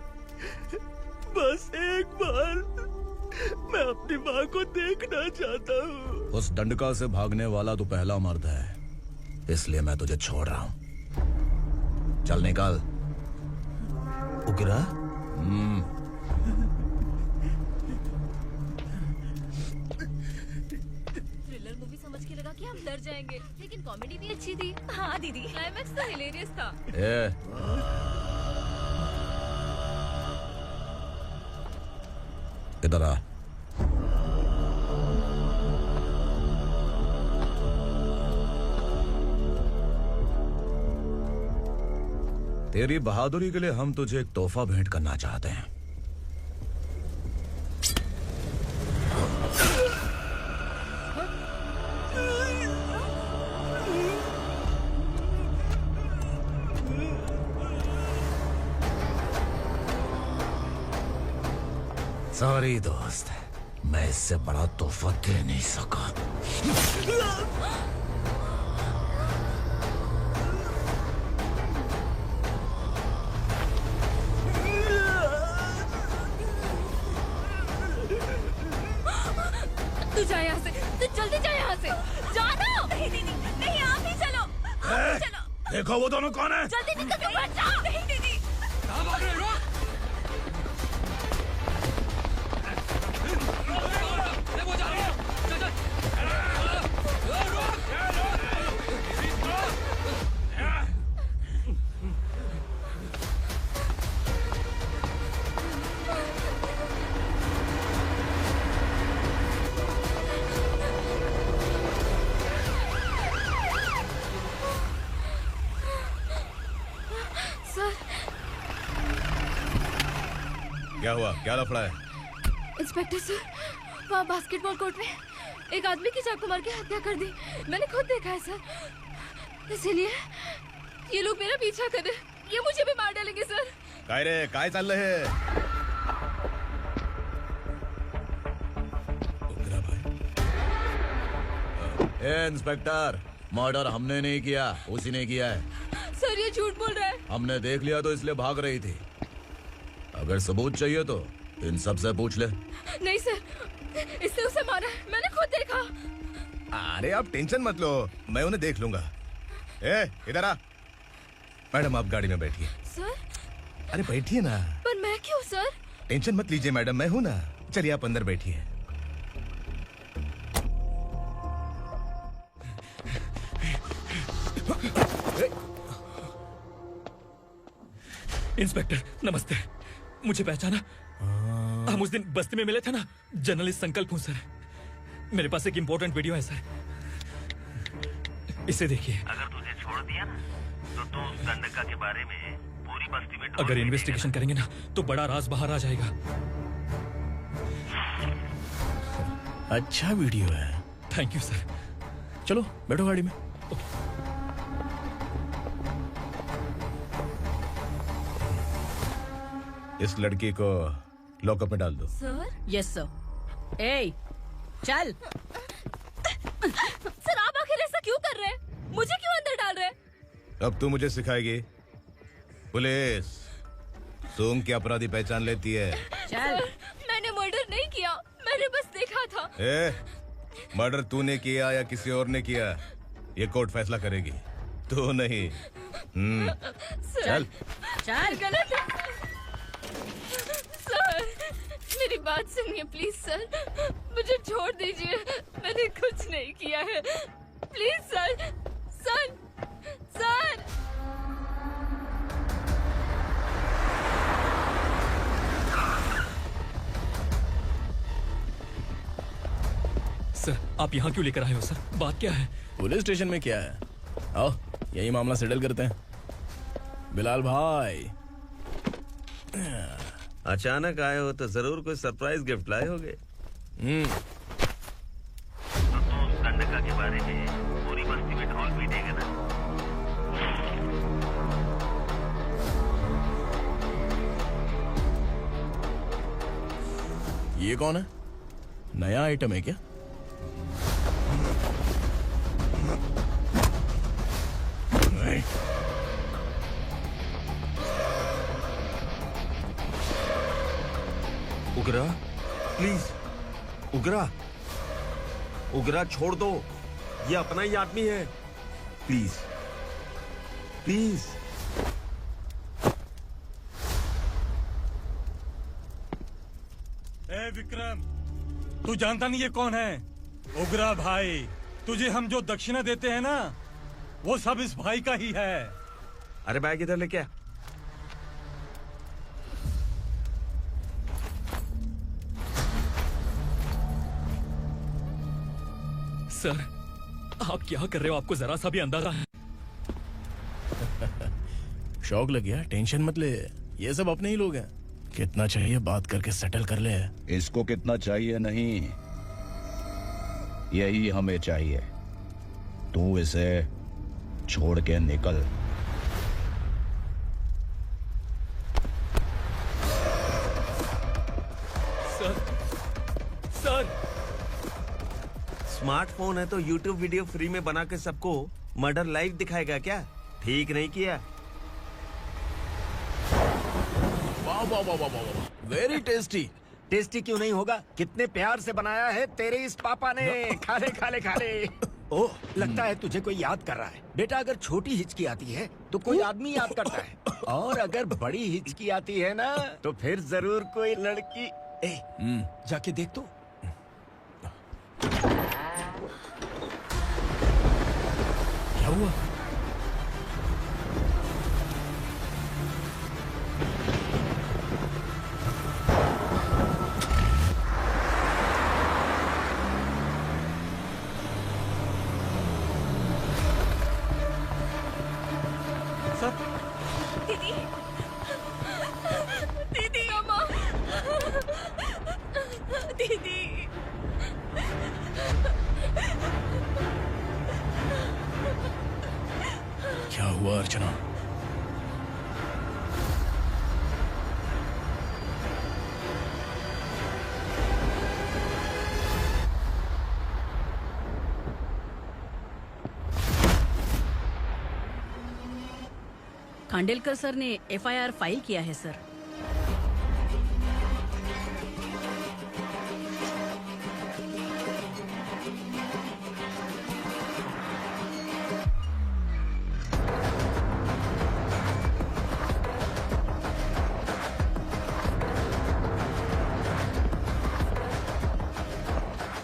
मैं अपनी माँ को देखना चाहता हूँ। उस दंडका से भागने वाला तो पहला मर्द है, इसलिए मैं तुझे छोड़ रहा हूँ। चल निकल। उग्रा? थ्रिलर मूवी समझ के लगा कि हम डर जाएंगे, लेकिन कॉमेडी भी अच्छी थी। हाँ दीदी, क्लाइमैक्स तो हिलेरियस था। इधर आ। तेरी बहादुरी के लिए हम तुझे एक तोहफा भेंट करना चाहते हैं। सॉरी दोस्त, मैं इससे बड़ा तोहफा दे नहीं सका। तू जा यहाँ से, तू जल्दी जा यहाँ से। जानो। नहीं दीदी, नहीं आप ही चलो, आप ही चलो। देखो वो दोनों कौन है? जल्दी निकल के मत जाओ। नहीं दीदी। कहाँ भाग रहे हो? क्या हुआ? क्या लफड़ा है? इंस्पेक्टर सर, वहाँ बास्केटबॉल कोर्ट में एक आदमी की चाकू मार के हत्या कर दी। मैंने खुद देखा है सर, इसीलिए ये लोग मेरा पीछा कर रहे, ये मुझे भी मार डालेंगे सर। काय रे, काय चल रहे हैं? इंस्पेक्टर, मर्डर हमने नहीं किया, उसी ने किया है। सर ये झूठ बोल रहा है। हमने देख लिया तो इसलिए भाग रही थी। अगर सबूत चाहिए तो इन सब से पूछ ले। नहीं सर, इसने उसे मारा है, मैंने खुद देखा। अरे आप टेंशन मत लो, मैं उन्हें देख लूंगा। इधर आ। मैडम आप गाड़ी में बैठिए। सर? अरे बैठिए ना। पर मैं क्यों सर? टेंशन मत लीजिए मैडम, मैं हूं ना। चलिए आप अंदर बैठिए। इंस्पेक्टर नमस्ते, मुझे पहचाना? हम उस दिन बस्ती में मिले थे ना, जर्नलिस्ट संकल्प हूँ सर। मेरे पास एक इम्पोर्टेंट वीडियो है सर, इसे देखिए। अगर तुझे छोड़ दिया ना तो तू उस दंडका के बारे में पूरी बस्ती में अगर इन्वेस्टिगेशन करेंगे ना तो बड़ा राज बाहर आ जाएगा। अच्छा वीडियो है। Thank you sir. चलो बैठो गाड़ी में। इस लड़की को लॉकअप में डाल दो। सर? Yes sir. ए, चल। सर आप आखिर ऐसा क्यों कर रहे हैं? मुझे क्यों अंदर डाल रहे? अब तू मुझे सिखाएगी? पुलिस सूंघ के अपराधी पहचान लेती है। सर, मैंने मर्डर नहीं किया, मैंने बस देखा था। मर्डर तूने किया या किसी और ने किया, ये कोर्ट फैसला करेगी, तू नहीं। चल चल। गलत है सर, मेरी बात सुनिए प्लीज सर, मुझे छोड़ दीजिए, मैंने कुछ नहीं किया है, please sir. Sir sir sir, आप यहाँ क्यों लेकर आए हो सर? बात क्या है? पुलिस स्टेशन में क्या है? आओ यही मामला सेटल करते हैं। बिलाल भाई, अचानक आए हो तो जरूर कोई सरप्राइज गिफ्ट लाए होगे। गंडका के बारे में पूरी बस्ती में ढोल पीटेगा ना। ये कौन है? नया आइटम है क्या? नहीं। उगरा प्लीज, उगरा उगरा छोड़ दो, ये अपना ही आदमी है, प्लीज प्लीज। ए विक्रम, तू जानता नहीं ये कौन है? उगरा भाई, तुझे हम जो दक्षिणा देते हैं ना, वो सब इस भाई का ही है। अरे बैग इधर लेके आ। सर, आप क्या कर रहे हो? आपको जरा सा भी अंदाजा है? शौक लग गया? टेंशन मत ले, ये सब अपने ही लोग हैं। कितना चाहिए बात करके सेटल कर ले। इसको कितना चाहिए नहीं, यही हमें चाहिए। तू इसे छोड़ के निकल। सर, स्मार्टफोन है तो YouTube वीडियो फ्री में बना के सबको मर्डर लाइव दिखाएगा क्या? ठीक नहीं किया। वाह वाह वाह वाह वाह, वेरी टेस्टी। टेस्टी क्यों नहीं होगा? कितने प्यार से बनाया है तेरे इस पापा ने। खा ले खा ले खा ले। ओह, लगता है तुझे कोई याद कर रहा है। बेटा, अगर छोटी हिचकी आती है तो कोई आदमी याद करता है, और अगर बड़ी हिचकी आती है ना तो फिर जरूर कोई लड़की। जाके देख तो। क्या हुआ? दीदी, दीदी, अम्मा, दीदी। क्या हुआ अर्चना? खांडेलकर सर ने FIR फाइल किया है सर।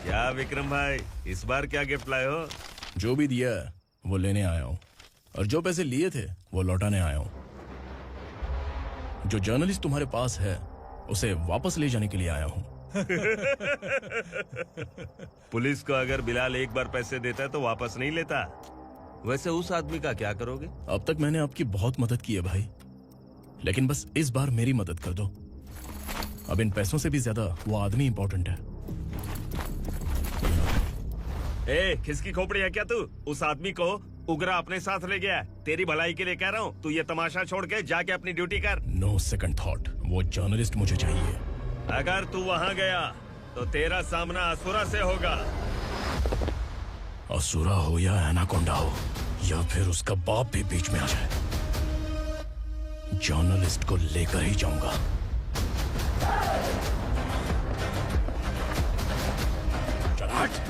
क्या विक्रम भाई, इस बार क्या गिफ्ट लाए हो? जो भी दिया है वो लेने आया हूँ, और जो पैसे लिए थे वो लौटाने आया हूँ। जो जर्नलिस्ट तुम्हारे पास है उसे वापस ले जाने के लिए आया हूँ। पुलिस को अगर बिलाल एक बार पैसे देता है तो वापस नहीं लेता। वैसे उस आदमी का क्या करोगे? अब तक मैंने आपकी बहुत मदद की है भाई, लेकिन बस इस बार मेरी मदद कर दो। अब इन पैसों से भी ज्यादा वो आदमी इंपॉर्टेंट है। ए, किसकी खोपड़ी है क्या तू? उस आदमी को उगरा अपने साथ ले गया। तेरी भलाई के लिए कह रहा हूँ, तू ये तमाशा छोड़ के जाके अपनी ड्यूटी कर। नो सेकंड थॉट, वो जर्नलिस्ट मुझे चाहिए। अगर तू वहाँ गया तो तेरा सामना असुरा से होगा। असुरा हो या एनाकोंडा हो, या फिर उसका बाप भी बीच में आ जाए, जर्नलिस्ट को लेकर ही जाऊंगा। चल हट।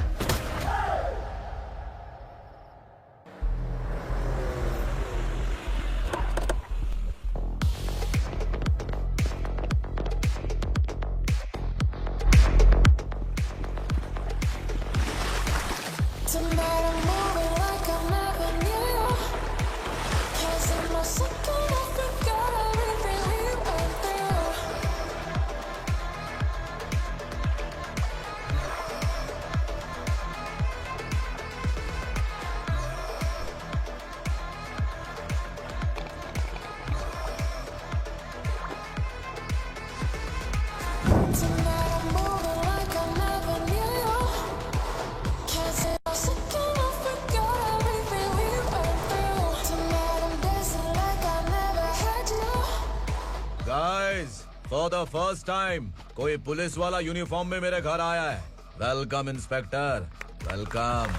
फॉर द फर्स्ट टाइम कोई पुलिस वाला यूनिफॉर्म में मेरे घर आया है। Welcome inspector, welcome.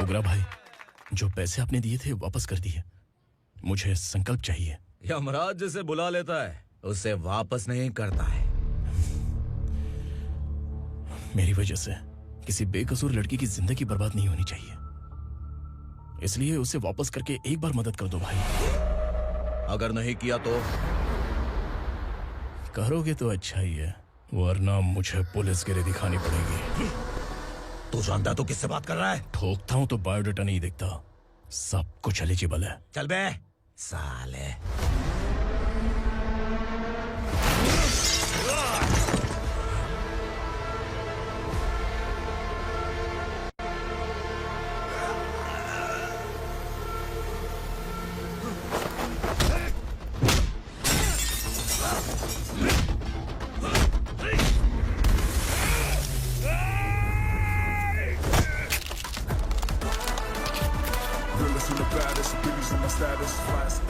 उग्रा भाई, जो पैसे आपने दिए थे वापस कर दिए। मुझे संकल्प चाहिए। यमराज जिसे बुला लेता है उसे वापस नहीं करता है। मेरी वजह से किसी बेकसूर लड़की की जिंदगी बर्बाद नहीं होनी चाहिए, इसलिए उसे वापस करके एक बार मदद कर दो भाई। अगर नहीं किया तो? करोगे तो अच्छा ही है, वरना मुझे पुलिसगिरी दिखानी पड़ेगी। तू जानता तो किससे बात कर रहा है? ठोकता हूं तो बायोडाटा नहीं दिखता, सब कुछ एलिजिबल है। चल बे साले। Realest and the baddest, biggest on my status, fast.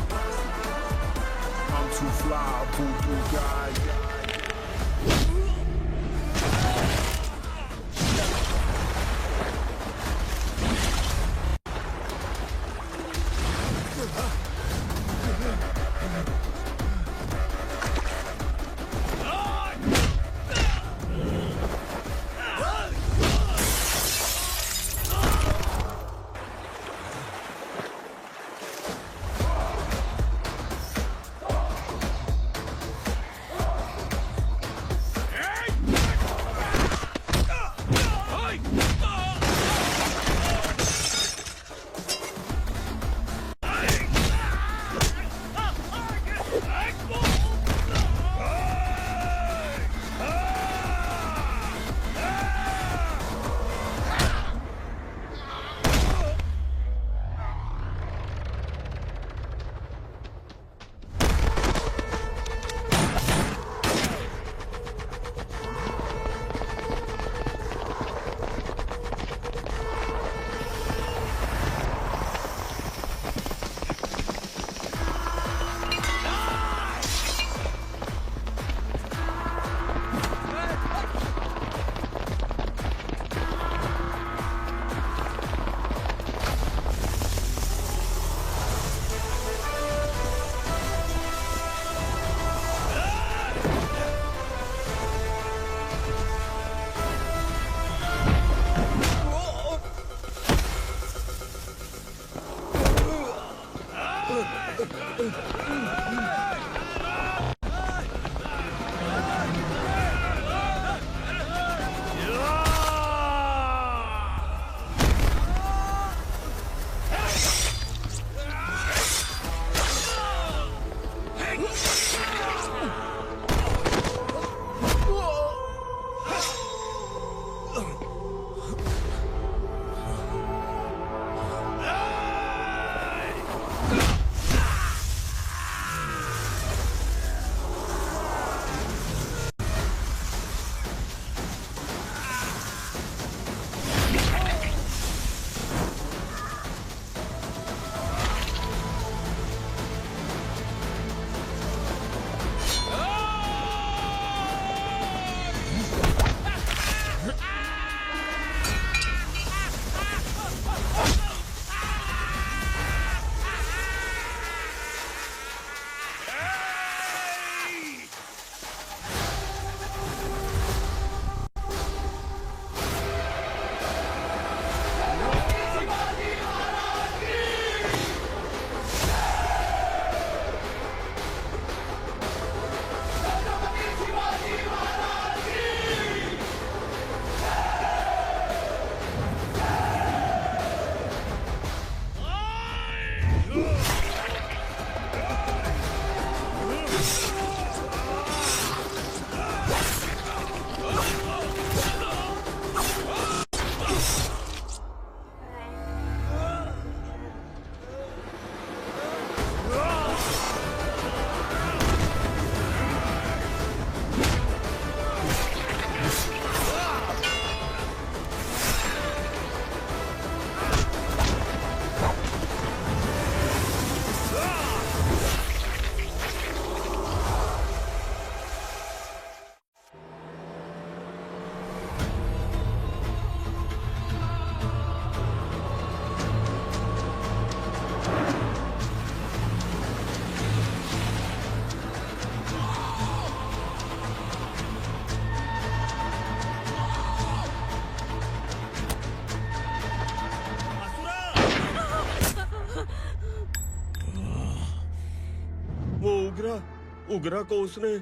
उगरा को उसने।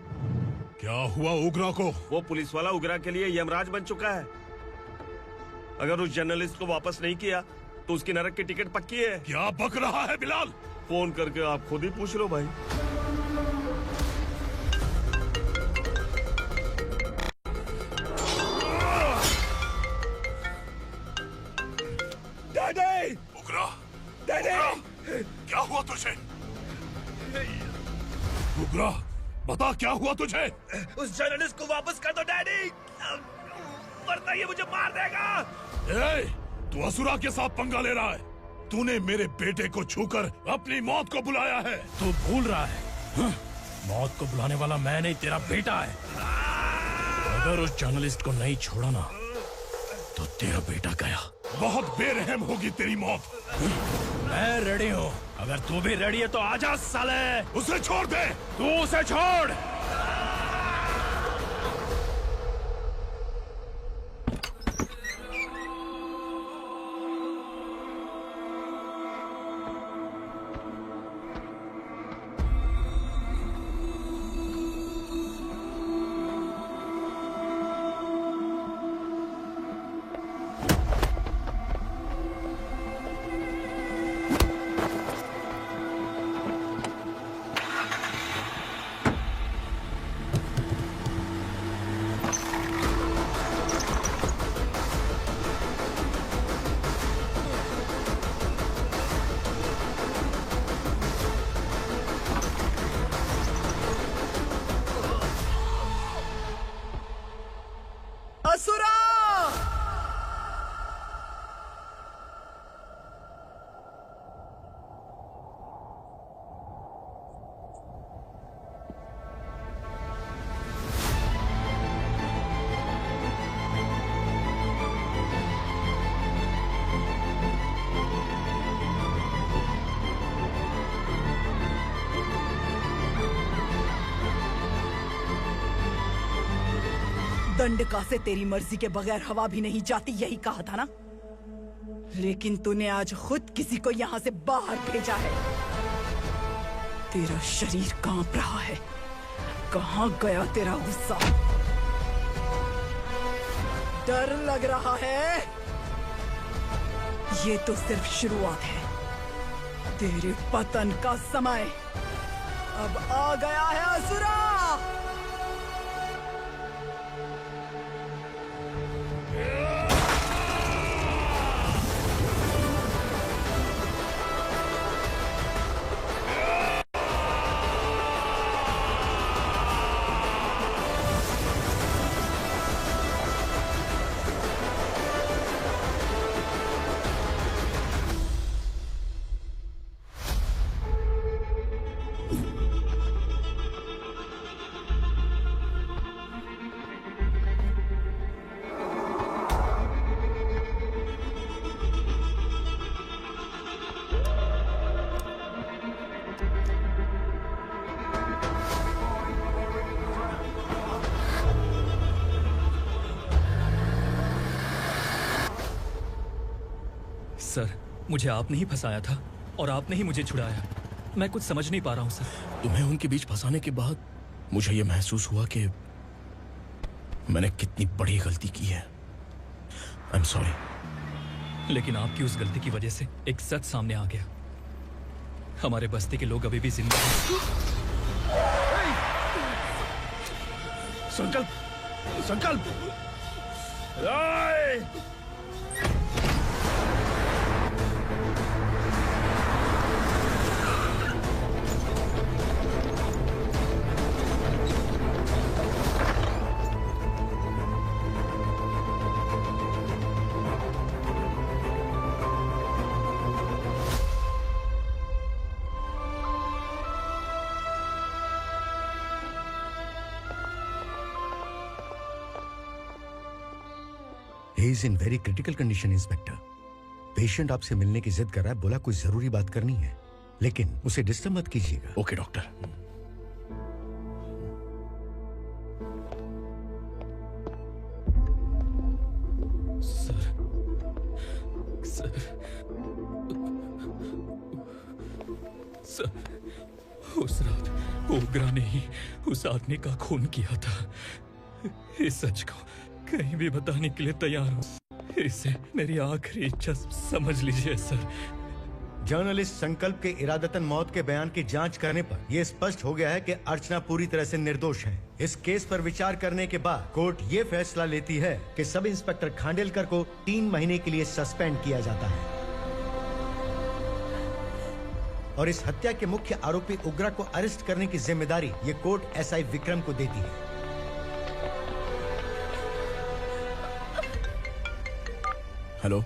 क्या हुआ उगरा को? वो पुलिस वाला उगरा के लिए यमराज बन चुका है। अगर उस जर्नलिस्ट को वापस नहीं किया तो उसकी नरक की टिकट पक्की है। क्या बक रहा है बिलाल? फोन करके आप खुद ही पूछ लो भाई। डैडी! उगरा! डैडी! क्या हुआ तुझे? उगरा, बता क्या हुआ तुझे? उस जर्नलिस्ट को वापस कर दो डैडी, वरना ये मुझे मार देगा। ए, तू असुरा के साथ पंगा ले रहा है। तूने मेरे बेटे को छूकर अपनी मौत को बुलाया है। तू भूल रहा है, मौत को बुलाने वाला मैं नहीं, तेरा बेटा है। अगर उस जर्नलिस्ट को नहीं छोड़ा ना तो तेरा बेटा गया। बहुत बेरहम होगी तेरी मौत। मैं रेडी हूँ, अगर तू भी रेडी है तो आजा साले। उसे छोड़ दे। तू उसे छोड़। असुरा! दंडका से तेरी मर्जी के बगैर हवा भी नहीं जाती, यही कहा था ना? लेकिन तूने आज खुद किसी को यहाँ से बाहर भेजा है। तेरा शरीर कांप रहा है। कहाँ गया तेरा गुस्सा? डर लग रहा है? ये तो सिर्फ शुरुआत है। तेरे पतन का समय अब आ गया है असुरा। सर, मुझे आपने ही फंसाया था और आपने ही मुझे छुड़ाया। मैं कुछ समझ नहीं पा रहा हूँ सर। तुम्हें उनके बीच फंसाने के बाद मुझे यह महसूस हुआ कि मैंने कितनी बड़ी गलती की है। I am sorry. लेकिन आपकी उस गलती की वजह से एक सच सामने आ गया। हमारे बस्ती के लोग अभी भी जिंदा हैं। संकल्प, संकल्प! He is in very critical condition, inspector. Patient आपसे मिलने की जिद कर रहा है, बोला कोई जरूरी बात करनी है, लेकिन उसे डिस्टर्ब मत कीजिएगा। Okay doctor. सर, उस रात ओग्रा ने ही उस आदमी का खून किया था। इस सच को कहीं भी बताने के लिए तैयार हूँ। इसे मेरी आखिरी इच्छा समझ लीजिए सर। जर्नलिस्ट संकल्प के इरादतन मौत के बयान की जांच करने पर यह स्पष्ट हो गया है कि अर्चना पूरी तरह से निर्दोष है। इस केस पर विचार करने के बाद कोर्ट ये फैसला लेती है कि सब इंस्पेक्टर खांडेलकर को 3 महीने के लिए सस्पेंड किया जाता है और इस हत्या के मुख्य आरोपी उग्रा को अरेस्ट करने की जिम्मेदारी ये कोर्ट एसआई विक्रम को देती है। हेलो,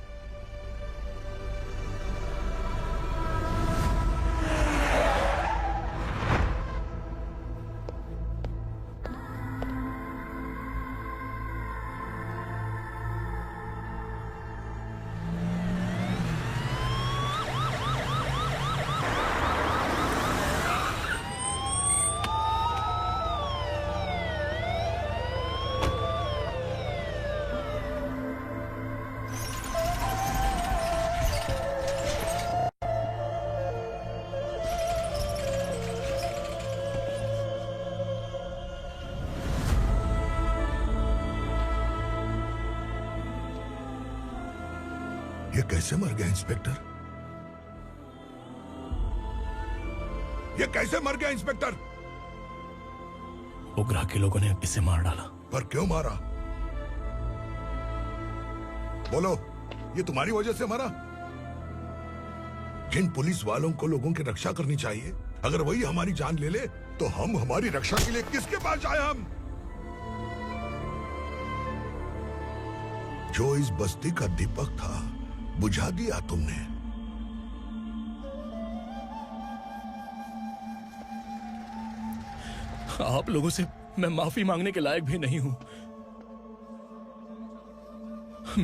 ये कैसे मर गया इंस्पेक्टर? ये कैसे मर गया इंस्पेक्टर? उग्रा के लोगों ने इसे मार डाला। पर क्यों मारा? बोलो, ये तुम्हारी वजह से मरा? जिन पुलिस वालों को लोगों की रक्षा करनी चाहिए, अगर वही हमारी जान ले ले तो हम हमारी रक्षा के लिए किसके पास जाए? हम जो इस बस्ती का दीपक था बुझा दिया तुमने। आप लोगों से मैं माफी मांगने के लायक भी नहीं हूं।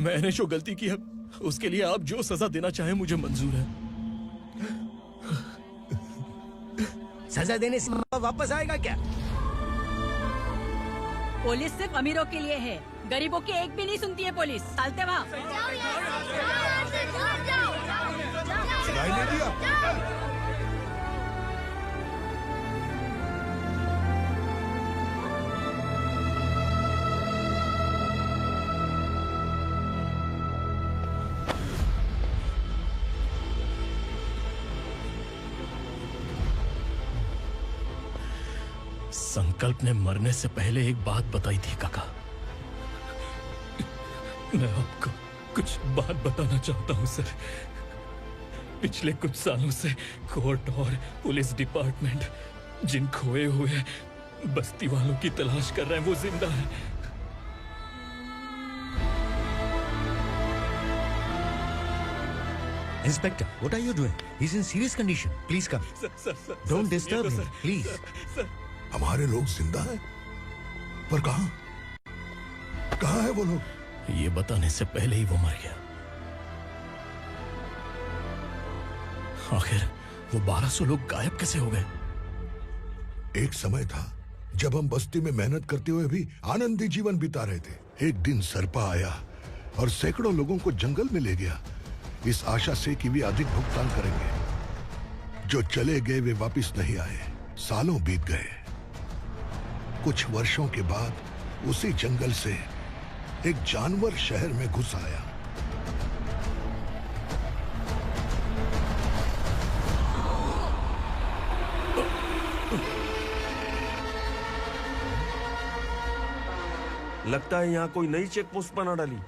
मैंने जो गलती की है उसके लिए आप जो सजा देना चाहें मुझे मंजूर है। सजा देने से वापस आएगा क्या? पुलिस सिर्फ अमीरों के लिए है, गरीबों की एक भी नहीं सुनती है पुलिस। चलते वहाँ। सुनाई नहीं दिया? संकल्प ने मरने से पहले एक बात बताई थी काका। मैं आपको कुछ बात बताना चाहता हूं सर। पिछले कुछ सालों से कोर्ट और पुलिस डिपार्टमेंट जिन खोए हुए बस्ती वालों की तलाश कर रहे हैं वो जिंदा है। Inspector, what are you doing? He's in serious condition. Please come. Don't disturb him, please. हमारे लोग जिंदा हैं? पर कहां? कहां है वो लोग? ये बताने से पहले ही वो मर गया। आखिर वो 1200 लोग गायब कैसे हो गए? एक समय था जब हम बस्ती में मेहनत करते हुए भी आनंदी जीवन बिता रहे थे। एक दिन सरपा आया और सैकड़ों लोगों को जंगल में ले गया, इस आशा से कि वे अधिक भुगतान करेंगे। जो चले गए वे वापस नहीं आए। सालों बीत गए। कुछ वर्षों के बाद उसी जंगल से एक जानवर शहर में घुस आया। लगता है यहाँ कोई नई चेक पोस्ट बना डाली।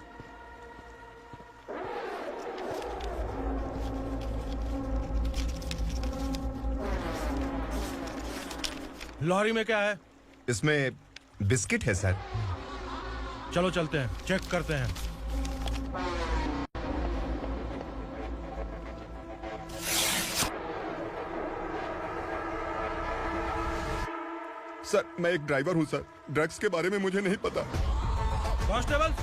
लॉरी में क्या है? इसमें बिस्किट है सर। चलो चलते हैं, चेक करते हैं। सर, मैं एक ड्राइवर हूं सर। ड्रग्स के बारे में मुझे नहीं पता। कांस्टेबल,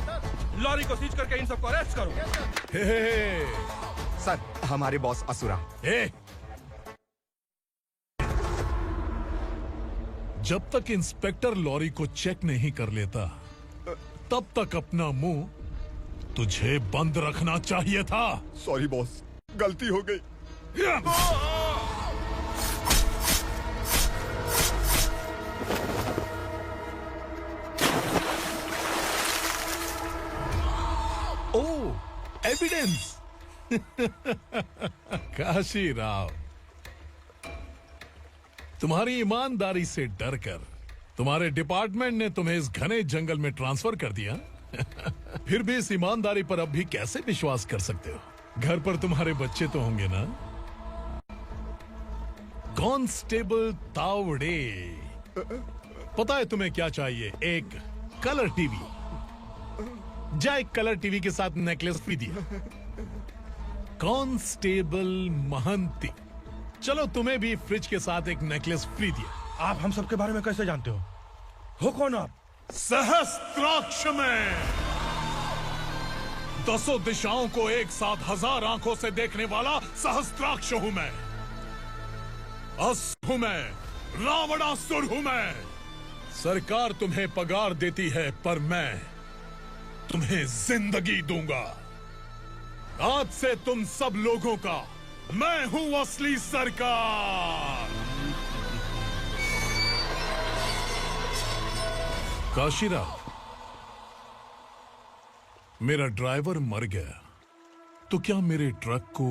लॉरी को सीज करके इन सबको अरेस्ट करो। सर, हमारे बॉस असुरा। जब तक इंस्पेक्टर लॉरी को चेक नहीं कर लेता तब तक अपना मुंह तुझे बंद रखना चाहिए था। सॉरी बॉस, गलती हो गई। एविडेंस। काशी राव, तुम्हारी ईमानदारी से डरकर तुम्हारे डिपार्टमेंट ने तुम्हें इस घने जंगल में ट्रांसफर कर दिया। फिर भी इस ईमानदारी पर अब भी कैसे विश्वास कर सकते हो? घर पर तुम्हारे बच्चे तो होंगे ना? कांस्टेबल तावड़े, पता है तुम्हें क्या चाहिए? एक कलर टीवी। जा एक कलर टीवी के साथ नेकलेस फ्री दिया। कांस्टेबल महंती, चलो तुम्हें भी फ्रिज के साथ एक नेकलेस फ्री दिया। आप हम सबके बारे में कैसे जानते हो कौन आप? सहस्त्राक्ष में 10 दिशाओं को एक साथ 1000 आंखों से देखने वाला सहस्त्राक्ष हूं मैं। असुर हूं मैं, रावणासुर हूं मैं। सरकार तुम्हें पगार देती है, पर मैं तुम्हें जिंदगी दूंगा। आज से तुम सब लोगों का मैं हूं असली सरकार। काशीराव, मेरा ड्राइवर मर गया तो क्या मेरे ट्रक को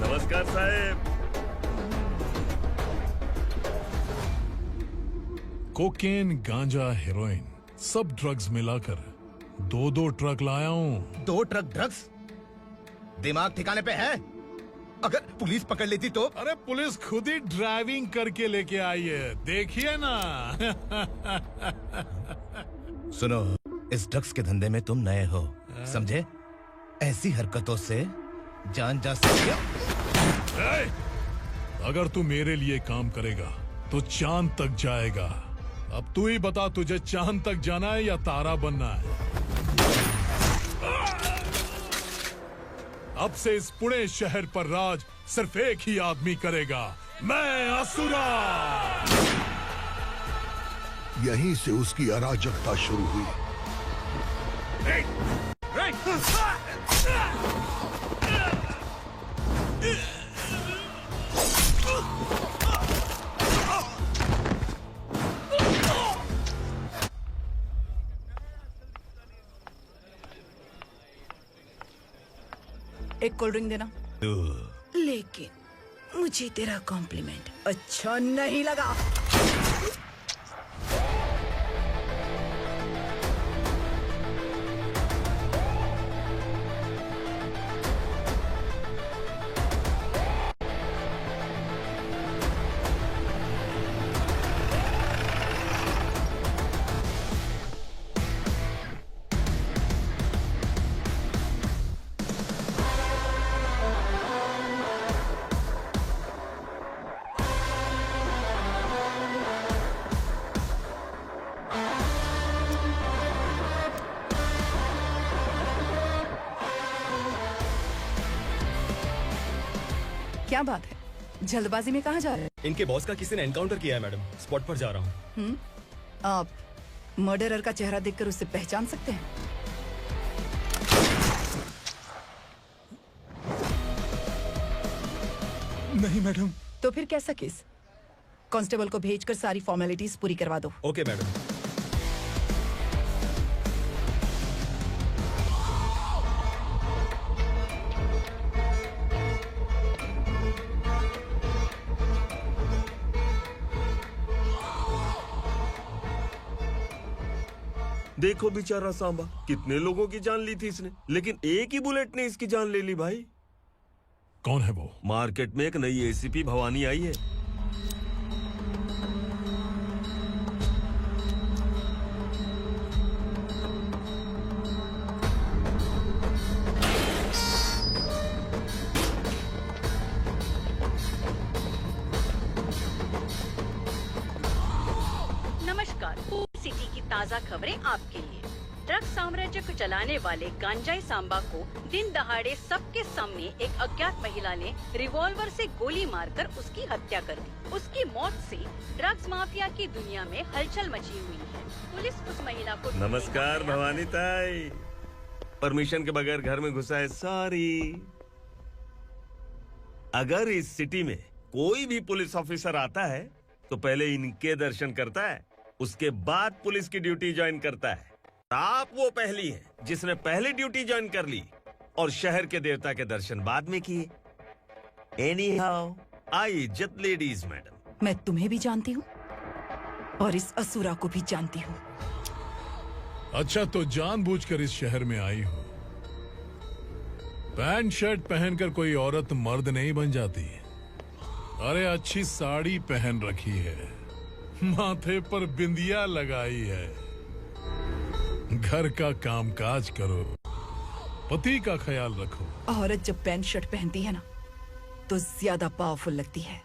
नमस्कार साहब। कोकेन, गांजा, हेरोइन, सब ड्रग्स मिलाकर 2 ट्रक लाया हूँ। 2 ट्रक ड्रग्स? दिमाग ठिकाने पे है? अगर पुलिस पकड़ लेती तो? अरे पुलिस खुद ही ड्राइविंग करके लेके आई है, देखिए ना। सुनो, इस ड्रग्स के धंधे में तुम नए हो, समझे? ऐसी हरकतों से जान जा सकती है। अगर तू मेरे लिए काम करेगा तो चांद तक जाएगा। अब तू ही बता, तुझे चांद तक जाना है या तारा बनना है? अब से इस पुणे शहर पर राज सिर्फ एक ही आदमी करेगा, मैं असुरा। यहीं से उसकी अराजकता शुरू हुई। एक कोल्ड ड्रिंक देना। लेकिन मुझे तेरा कॉम्प्लीमेंट अच्छा नहीं लगा। क्या बात है, जल्दबाजी में कहाँ जा रहे हैं? इनके बॉस का किसी ने एनकाउंटर किया है मैडम, स्पॉट पर जा रहा हूँ। आप मर्डरर का चेहरा देखकर उसे पहचान सकते हैं? नहीं मैडम। तो फिर कैसा केस? कांस्टेबल को भेजकर सारी फॉर्मेलिटीज पूरी करवा दो। Okay madam. देखो बेचारा सांबा, कितने लोगों की जान ली थी इसने, लेकिन एक ही बुलेट ने इसकी जान ले ली भाई। कौन है वो? मार्केट में एक नई एसीपी भवानी आई है। नमस्कार, सिटी की ताज़ा खबरें आपके लिए। ड्रग साम्राज्य को चलाने वाले गांजाई सांबा को दिन दहाड़े सबके सामने एक अज्ञात महिला ने रिवॉल्वर से गोली मारकर उसकी हत्या कर दी। उसकी मौत से ड्रग्स माफिया की दुनिया में हलचल मची हुई है। पुलिस उस महिला को नमस्कार भवानी ताई, परमिशन के बगैर घर में घुसा है, सॉरी। अगर इस सिटी में कोई भी पुलिस ऑफिसर आता है तो पहले इनके दर्शन करता है, उसके बाद पुलिस की ड्यूटी ज्वाइन करता है। आप वो पहली है जिसने पहले ड्यूटी ज्वाइन कर ली और शहर के देवता के दर्शन बाद में किए। एनीहाउ, आई इज्जत लेडीज मैडम। मैं तुम्हें भी जानती हूँ और इस असुरा को भी जानती हूँ। अच्छा, तो जानबूझकर इस शहर में आई हो। पैंट शर्ट पहनकर कोई औरत मर्द नहीं बन जाती। अरे अच्छी साड़ी पहन रखी है, माथे पर बिंदिया लगाई है, घर का कामकाज करो, पति का ख्याल रखो। औरत जब पैंट शर्ट पहनती है ना तो ज्यादा पावरफुल लगती है,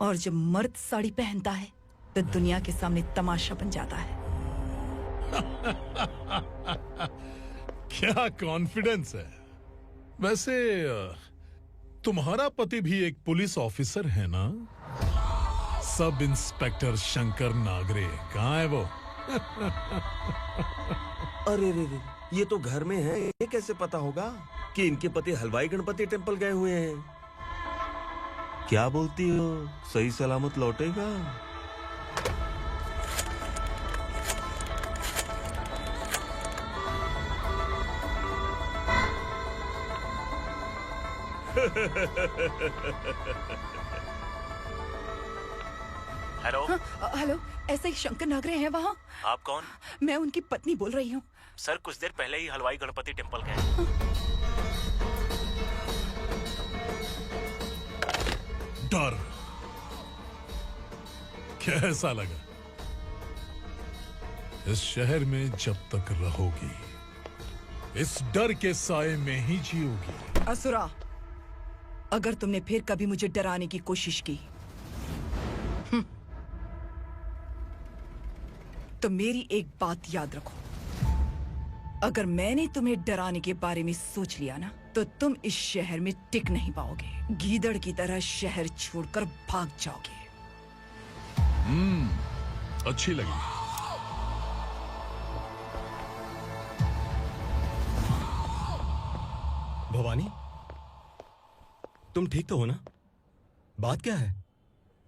और जब मर्द साड़ी पहनता है तो दुनिया के सामने तमाशा बन जाता है। क्या कॉन्फिडेंस है। वैसे तुम्हारा पति भी एक पुलिस ऑफिसर है ना? सब इंस्पेक्टर शंकर नागरे कहाँ है वो? अरे रे रे, ये तो घर में है। ये कैसे पता होगा कि इनके पति हलवाई गणपति टेम्पल गए हुए हैं? क्या बोलती हो, सही सलामत लौटेगा? हेलो। हेलो, ऐसे ही शंकर नागरे हैं वहाँ? आप कौन? मैं उनकी पत्नी बोल रही हूँ। सर कुछ देर पहले ही हलवाई गणपति टेम्पल गए। डर कैसा लगा? इस शहर में जब तक रहोगी इस डर के साए में ही जियोगी। असुरा, अगर तुमने फिर कभी मुझे डराने की कोशिश की तो मेरी एक बात याद रखो, अगर मैंने तुम्हें डराने के बारे में सोच लिया ना तो तुम इस शहर में टिक नहीं पाओगे। गीदड़ की तरह शहर छोड़कर भाग जाओगे। अच्छी लगी। भवानी, तुम ठीक तो हो ना? बात क्या है?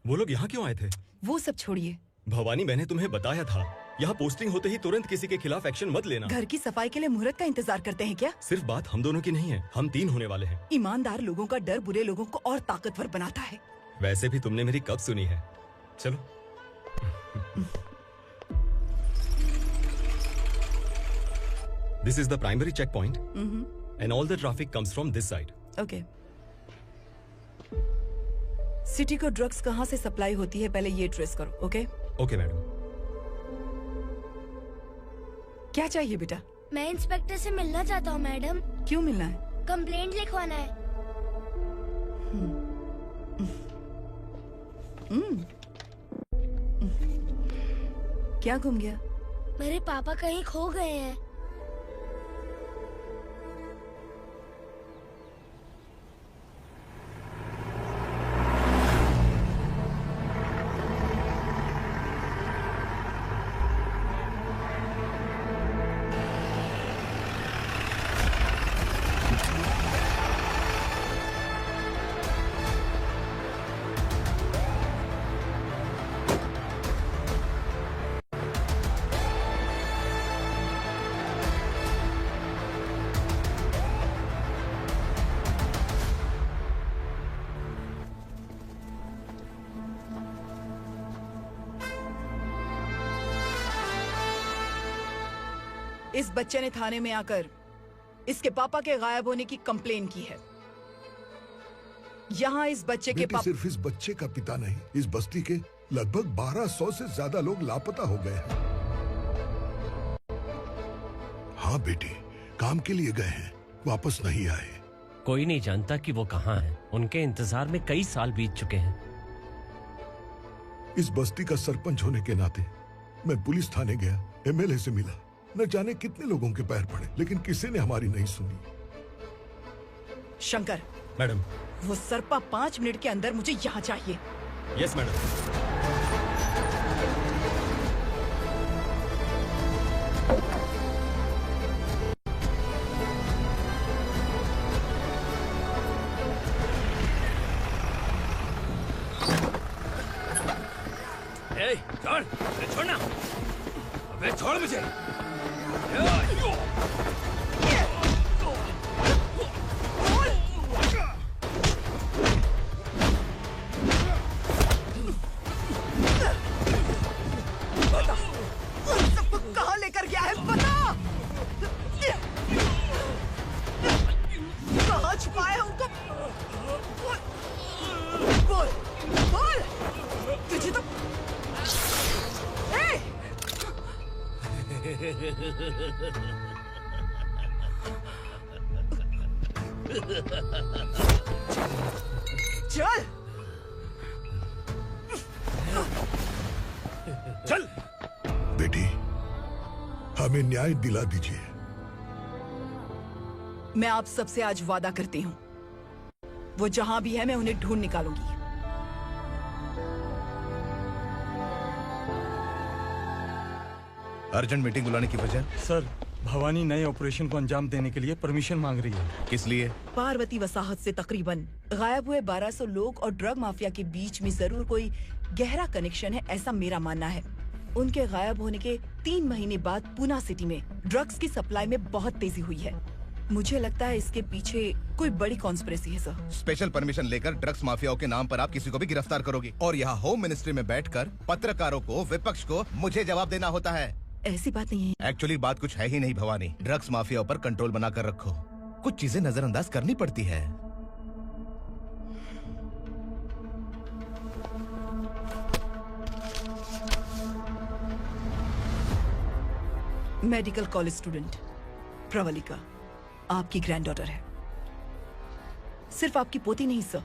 वो लोग यहाँ क्यों आए थे? वो सब छोड़िए। भवानी, मैंने तुम्हें बताया था यहाँ पोस्टिंग होते ही तुरंत किसी के खिलाफ एक्शन मत लेना। घर की सफाई के लिए मुहूर्त का इंतजार करते हैं क्या? सिर्फ बात हम दोनों की नहीं है, हम 3 होने वाले हैं। ईमानदार लोगों का डर बुरे लोगों को और ताकतवर बनाता है। वैसे भी तुमने मेरी कब सुनी है। चलो। This is the primary checkpoint, and all the traffic comes from this side. Okay. City को ड्रग्स कहाँ से सप्लाई होती है पहले ये ट्रेस करो। ओके? Okay madam. क्या चाहिए बेटा? मैं इंस्पेक्टर से मिलना चाहता हूँ मैडम। क्यों मिलना है? कंप्लेंट लिखवाना है। क्या गुम गया? मेरे पापा कहीं खो गए हैं। इस बच्चे ने थाने में आकर इसके पापा के गायब होने की कंप्लेन की है। यहाँ इस बच्चे के पापा सिर्फ इस बच्चे का पिता नहीं, इस बस्ती के लगभग 1200 से ज्यादा लोग लापता हो गए हैं। हाँ बेटी, काम के लिए गए हैं, वापस नहीं आए। कोई नहीं जानता कि वो कहाँ हैं। उनके इंतजार में कई साल बीत चुके हैं। इस बस्ती का सरपंच होने के नाते मैं पुलिस थाने गया, एमएलए से मिला, न जाने कितने लोगों के पैर पड़े, लेकिन किसी ने हमारी नहीं सुनी। शंकर। मैडम। वो सरपा 5 मिनट के अंदर मुझे यहाँ चाहिए। Yes madam. छोड़, छोड़ना। अबे छोड़ मुझे। कहाँ लेकर गया है बता। कहाँ छुपाया है उनको? बोल बोल। तुझे तो चल चल बेटी, हमें न्याय दिला दीजिए। मैं आप सबसे आज वादा करती हूँ, वो जहां भी है मैं उन्हें ढूंढ निकालूंगी। अर्जेंट मीटिंग बुलाने की वजह? सर, भवानी नए ऑपरेशन को अंजाम देने के लिए परमिशन मांग रही है। किस लिए? पार्वती वसाहत से तकरीबन गायब हुए 1200 लोग और ड्रग माफिया के बीच में जरूर कोई गहरा कनेक्शन है, ऐसा मेरा मानना है। उनके गायब होने के 3 महीने बाद पूना सिटी में ड्रग्स की सप्लाई में बहुत तेजी हुई है। मुझे लगता है इसके पीछे कोई बड़ी कॉन्स्पिरेसी है सर। स्पेशल परमिशन लेकर ड्रग्स माफियाओं के नाम पर आप किसी को भी गिरफ्तार करोगे और यहाँ होम मिनिस्ट्री में बैठकर पत्रकारों को, विपक्ष को मुझे जवाब देना होता है। ऐसी बात नहीं है। एक्चुअली बात कुछ है ही नहीं भवानी। ड्रग्स माफियाओं पर कंट्रोल बनाकर रखो। कुछ चीजें नजरअंदाज करनी पड़ती है। मेडिकल कॉलेज स्टूडेंट प्रवलिका आपकी ग्रैंडडॉटर है। सिर्फ आपकी पोती नहीं सर,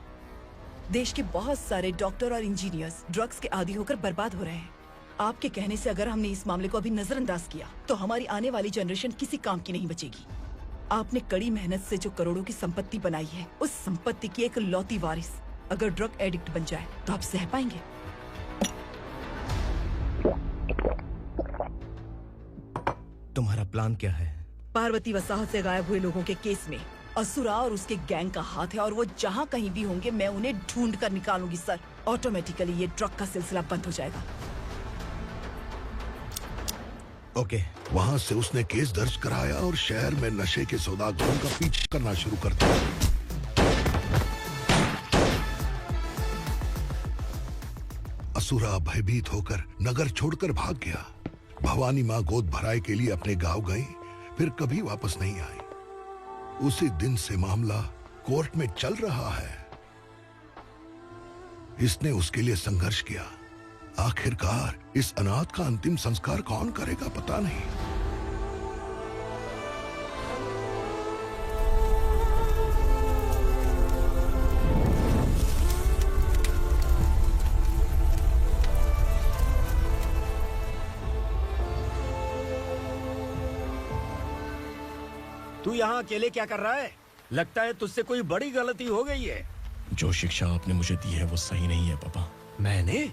देश के बहुत सारे डॉक्टर और इंजीनियर्स ड्रग्स के आदी होकर बर्बाद हो रहे हैं। आपके कहने से अगर हमने इस मामले को अभी नजरअंदाज किया तो हमारी आने वाली जनरेशन किसी काम की नहीं बचेगी। आपने कड़ी मेहनत से जो करोड़ों की संपत्ति बनाई है, उस संपत्ति की एक लौती वारिस अगर ड्रग एडिक्ट बन जाए तो आप सह पाएंगे? तुम्हारा प्लान क्या है? पार्वती वसाहत से गायब हुए लोगों के केस में असुरा और उसके गैंग का हाथ है और वो जहाँ कहीं भी होंगे मैं उन्हें ढूंढ कर निकालूंगी सर। ऑटोमेटिकली ये ड्रग का सिलसिला बंद हो जाएगा। ओके। वहाँ से उसने केस दर्ज कराया और शहर में नशे के सौदागरों का पीछा करना शुरू कर दिया। असुरा भयभीत होकर नगर छोड़कर भाग गया। भवानी माँ गोद भराई के लिए अपने गांव गई, फिर कभी वापस नहीं आई। उसी दिन से मामला कोर्ट में चल रहा है। इसने उसके लिए संघर्ष किया। आखिरकार इस अनाथ का अंतिम संस्कार कौन करेगा पता नहीं। तू यहाँ अकेले क्या कर रहा है? लगता है तुझसे कोई बड़ी गलती हो गई है। जो शिक्षा आपने मुझे दी है वो सही नहीं है पापा। मैंने?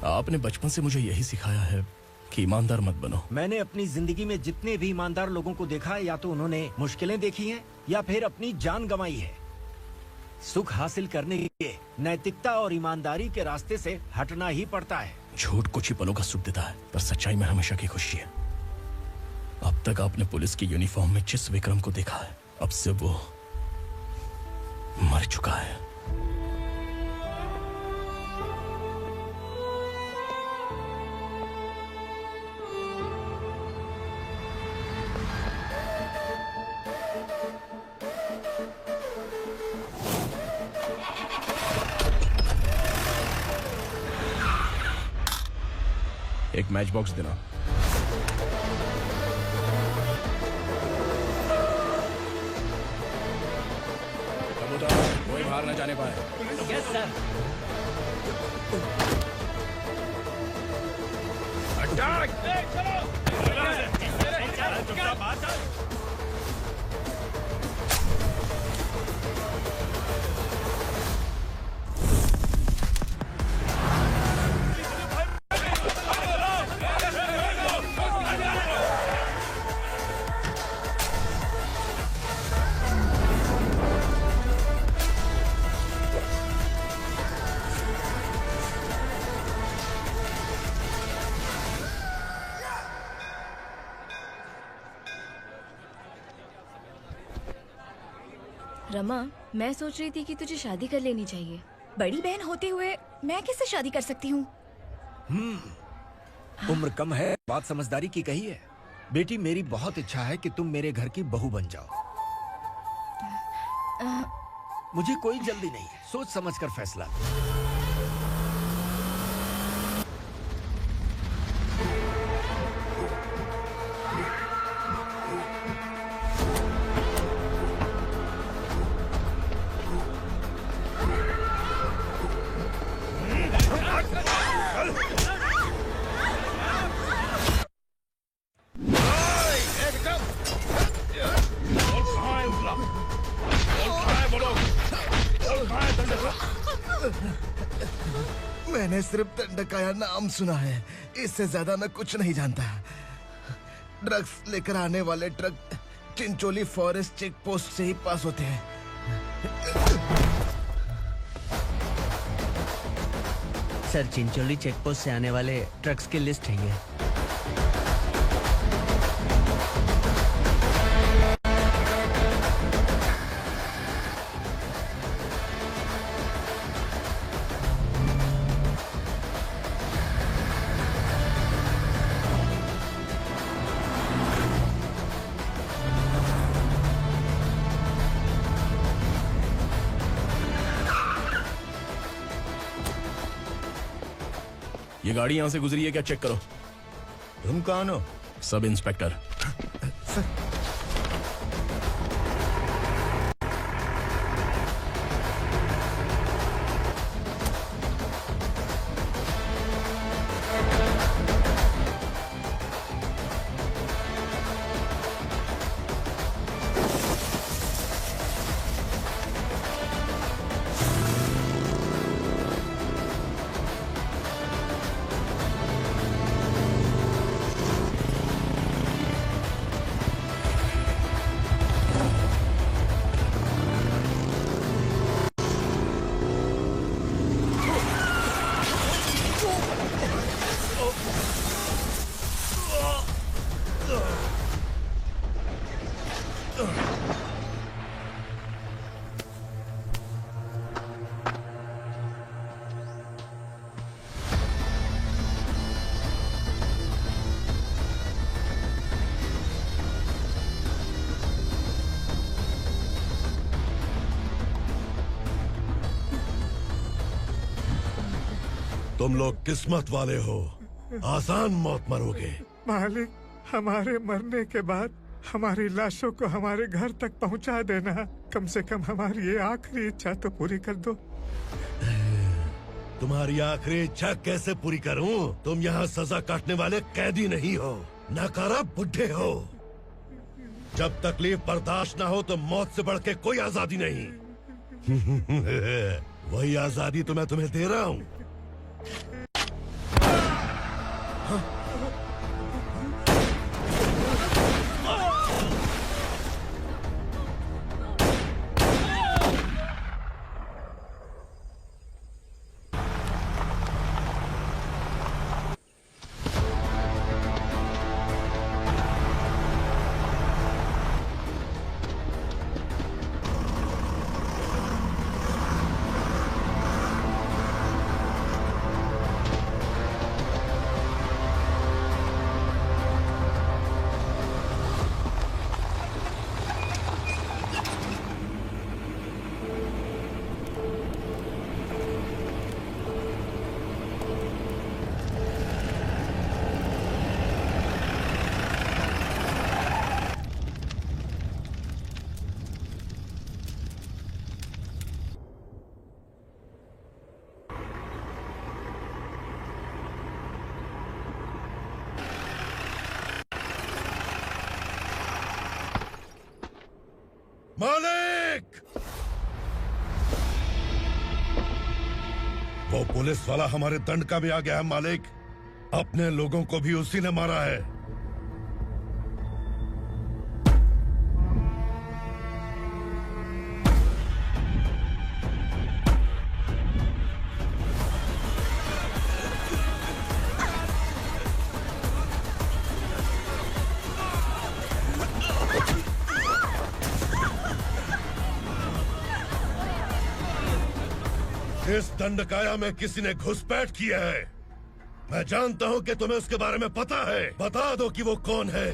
आपने बचपन से मुझे यही सिखाया है कि ईमानदार मत बनो। मैंने अपनी जिंदगी में जितने भी ईमानदार लोगों को देखा है, या तो उन्होंने मुश्किलें देखी हैं या फिर अपनी जान गंवाई है। सुख हासिल करने के लिए नैतिकता और ईमानदारी के रास्ते से हटना ही पड़ता है। झूठ कुछ ही पलों का सुख देता है, पर सच्चाई में हमेशा की खुशी है। अब तक आपने पुलिस की यूनिफॉर्म में जिस विक्रम को देखा है, अब से वो मर चुका है। एक मैच बॉक्स देना। कबूतर कोई बाहर न जाने पाए। Yes sir. अटैक! चलो! रमा, मैं सोच रही थी कि तुझे शादी कर लेनी चाहिए। बड़ी बहन होते हुए मैं कैसे शादी कर सकती हूँ? उम्र कम है, बात समझदारी की कही है। बेटी, मेरी बहुत इच्छा है कि तुम मेरे घर की बहू बन जाओ। मुझे कोई जल्दी नहीं है, सोच समझ कर फैसला। मैंने सिर्फ दंडकाया नाम सुना है, इससे ज्यादा मैं कुछ नहीं जानता। ड्रग्स लेकर आने वाले truck Chincholi forest check post से ही पास होते हैं। सर, चिंचोली चेक पोस्ट से आने वाले ट्रक्स की लिस्ट है ये। ये गाड़ी यहाँ से गुजरी है क्या, चेक करो। तुम कौन हो? Sub inspector. तुम लोग किस्मत वाले हो, आसान मौत मरोगे। मालिक, हमारे मरने के बाद हमारी लाशों को हमारे घर तक पहुंचा देना। कम से कम हमारी ये आखिरी इच्छा तो पूरी कर दो। तुम्हारी आखिरी इच्छा कैसे पूरी करूं? तुम यहाँ सजा काटने वाले कैदी नहीं हो, नकारा बुढ़े हो। जब तकलीफ बर्दाश्त ना हो तो मौत से बढ़ के कोई आजादी नहीं। वही आजादी तो मैं तुम्हें दे रहा हूँ। मालिक! वो पुलिस वाला हमारे दंड का भी आ गया है मालिक। अपने लोगों को भी उसी ने मारा है। इस दंडकाया में किसी ने घुसपैठ किया है। मैं जानता हूं कि तुम्हें उसके बारे में पता है। बता दो कि वो कौन है,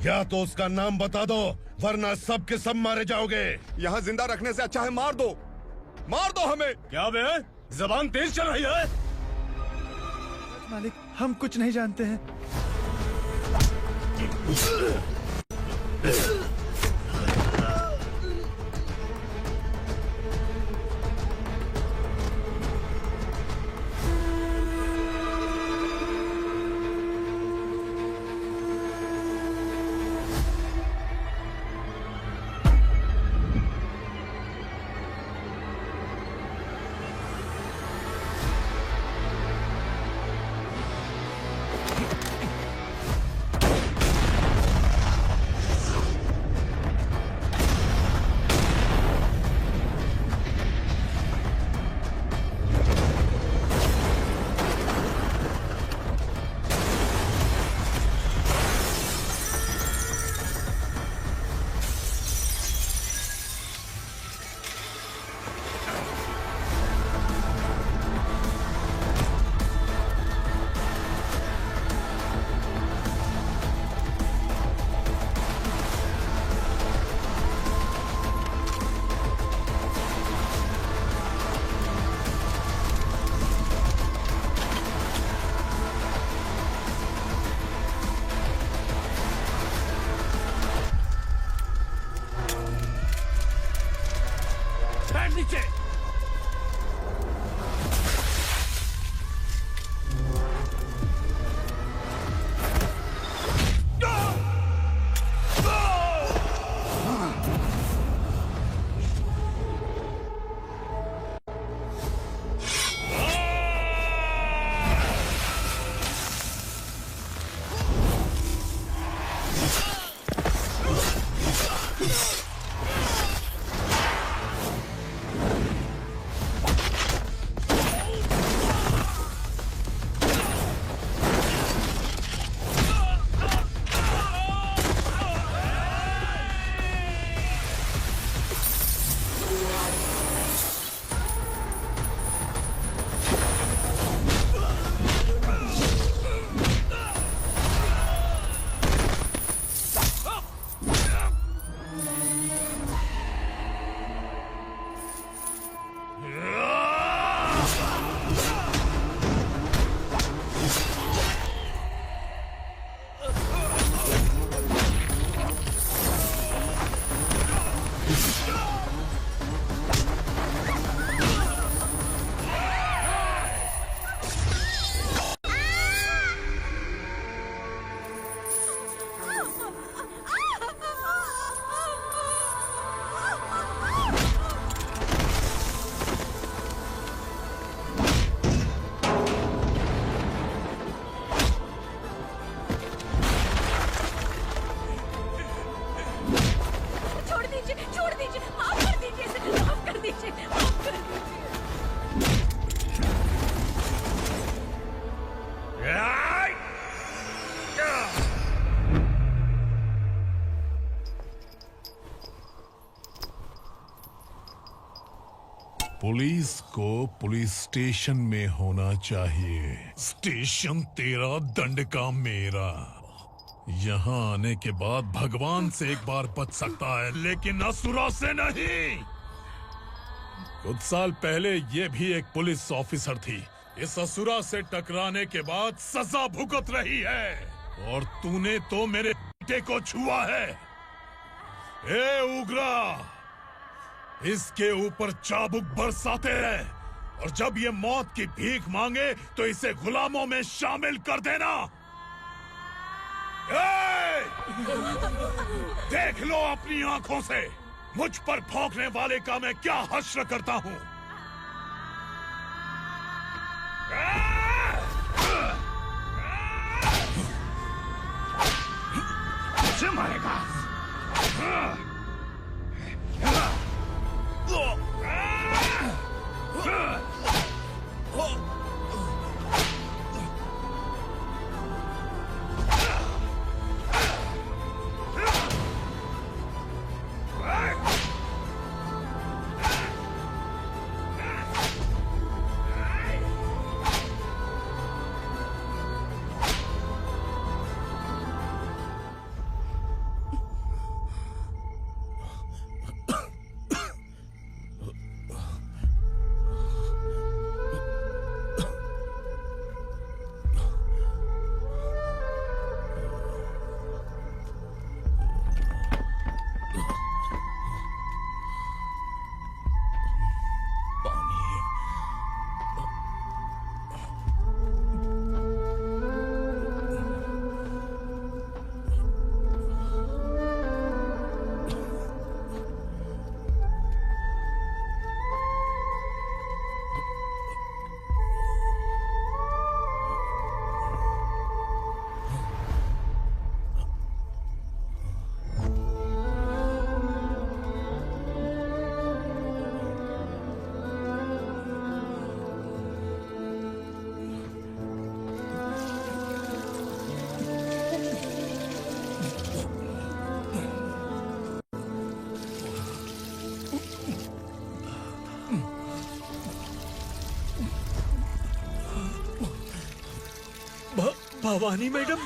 या तो उसका नाम बता दो, वरना सब के सब मारे जाओगे। यहाँ जिंदा रखने से अच्छा है मार दो हमें। क्या बे, जबान तेज चल रही है? मालिक, हम कुछ नहीं जानते हैं। नीचे। पुलिस को पुलिस स्टेशन में होना चाहिए। स्टेशन तेरा, दंड का मेरा। यहाँ आने के बाद भगवान से एक बार बच सकता है, लेकिन असुरा से नहीं। कुछ साल पहले ये भी एक पुलिस ऑफिसर थी। इस असुरा से टकराने के बाद सजा भुगत रही है, और तूने तो मेरे बेटे को छुआ है। ए उग्रा, इसके ऊपर चाबुक बरसाते हैं, और जब ये मौत की भीख मांगे तो इसे गुलामों में शामिल कर देना। देख लो अपनी आंखों से मुझ पर भौंकने वाले का मैं क्या हश्र करता हूं। मुझे मारेगा। भवानी मैडम,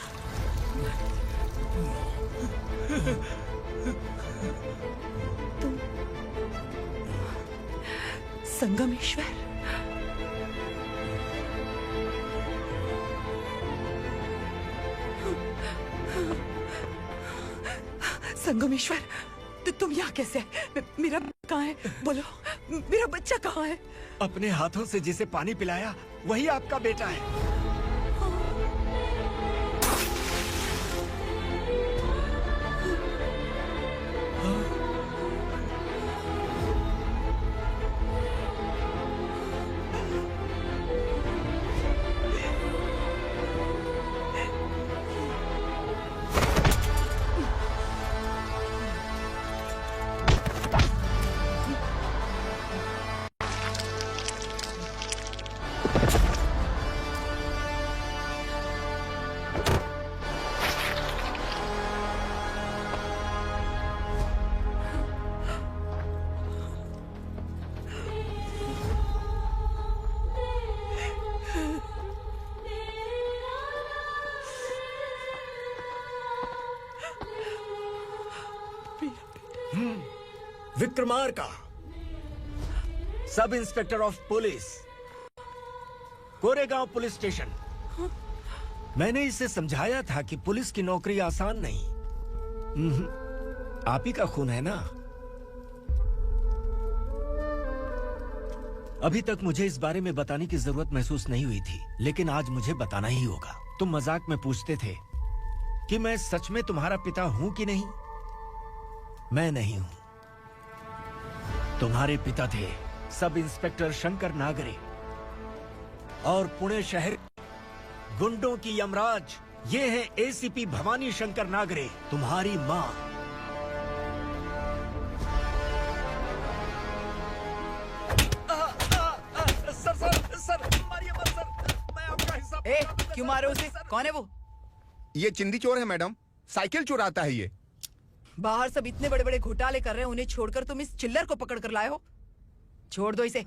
संगमेश्वर, संगमेश्वर, तुम यहाँ कैसे है? मेरा कहाँ है? बोलो, मेरा बच्चा कहाँ है? अपने हाथों से जिसे पानी पिलाया वही आपका बेटा है। Vikramarka, sub inspector of police, Koregaon police station. मैंने इसे समझाया था कि पुलिस की नौकरी आसान नहीं। आप ही का खून है ना। अभी तक मुझे इस बारे में बताने की जरूरत महसूस नहीं हुई थी, लेकिन आज मुझे बताना ही होगा। तुम मजाक में पूछते थे कि मैं सच में तुम्हारा पिता हूं कि नहीं। मैं नहीं हूं। तुम्हारे पिता थे सब इंस्पेक्टर शंकर नागरे, और पुणे शहर गुंडों की यमराज ये है एसीपी भवानी शंकर नागरे, तुम्हारी मां। सर, मारिए मत सर, मैं आपका हिस्सा। क्यों मारे उसे? कौन है वो? ये चिंदी चोर है मैडम, साइकिल चुराता है ये। बाहर सब इतने बड़े बड़े घोटाले कर रहे हैं, उन्हें छोड़कर तुम इस चिल्लर को पकड़ कर लाए हो। छोड़ दो इसे।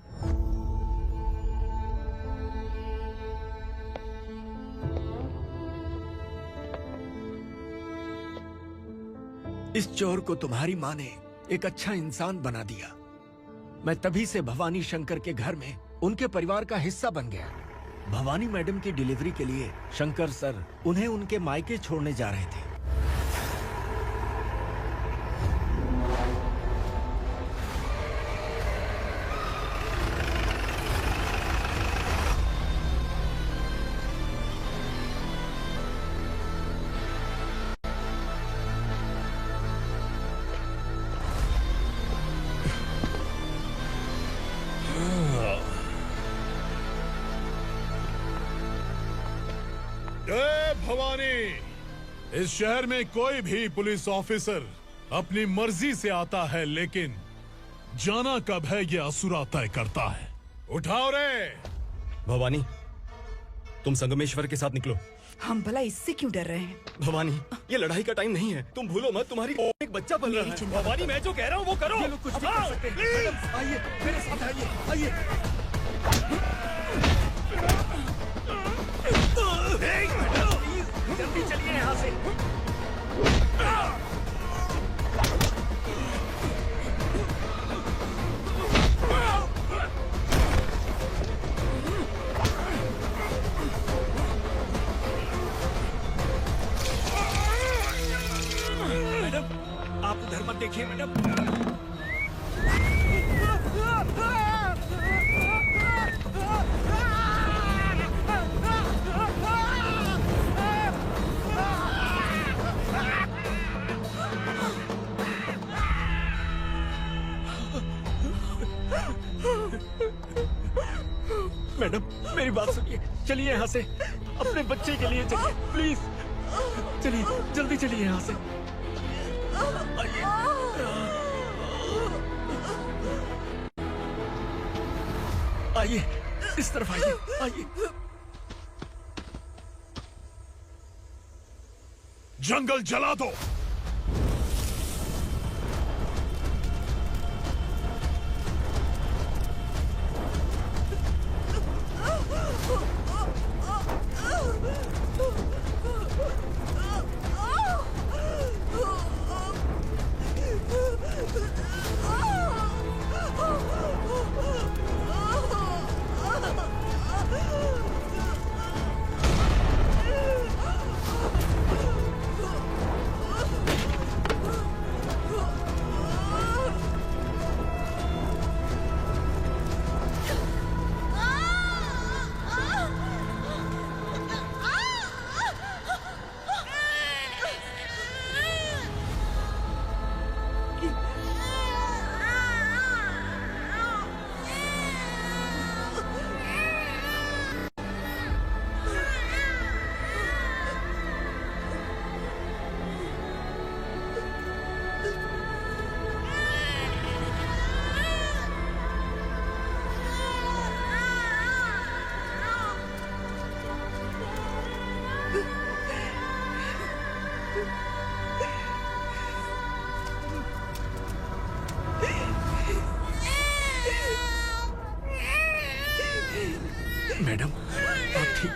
इस चोर को तुम्हारी माँ ने एक अच्छा इंसान बना दिया। मैं तभी से भवानी शंकर के घर में उनके परिवार का हिस्सा बन गया। भवानी मैडम की डिलीवरी के लिए शंकर सर उन्हें उनके मायके छोड़ने जा रहे थे। जय भवानी। इस शहर में कोई भी पुलिस ऑफिसर अपनी मर्जी से आता है, लेकिन जाना कब है ये असुरा तय करता है। उठाओ रे। भवानी, तुम संगमेश्वर के साथ निकलो। हम भला इससे क्यों डर रहे हैं? भवानी, ये लड़ाई का टाइम नहीं है। तुम भूलो मत, तुम्हारी एक बच्चा पल रहा है। भवानी, मैं जो कह रहा हूँ वो करो। ये लोग कुछ भी कर सकते हैं। मैडम, आइए मेरे साथ आइए, आइए। जल्दी चलिए यहाँ से। मैडम, आप उधर मत देखिए मैडम। मैडम, मेरी बात सुनिए, चलिए यहाँ से। अपने बच्चे के लिए चलिए, प्लीज चलिए, जल्दी चलिए यहाँ से। आइए, इस तरफ आइए, आइए। जंगल जला दो।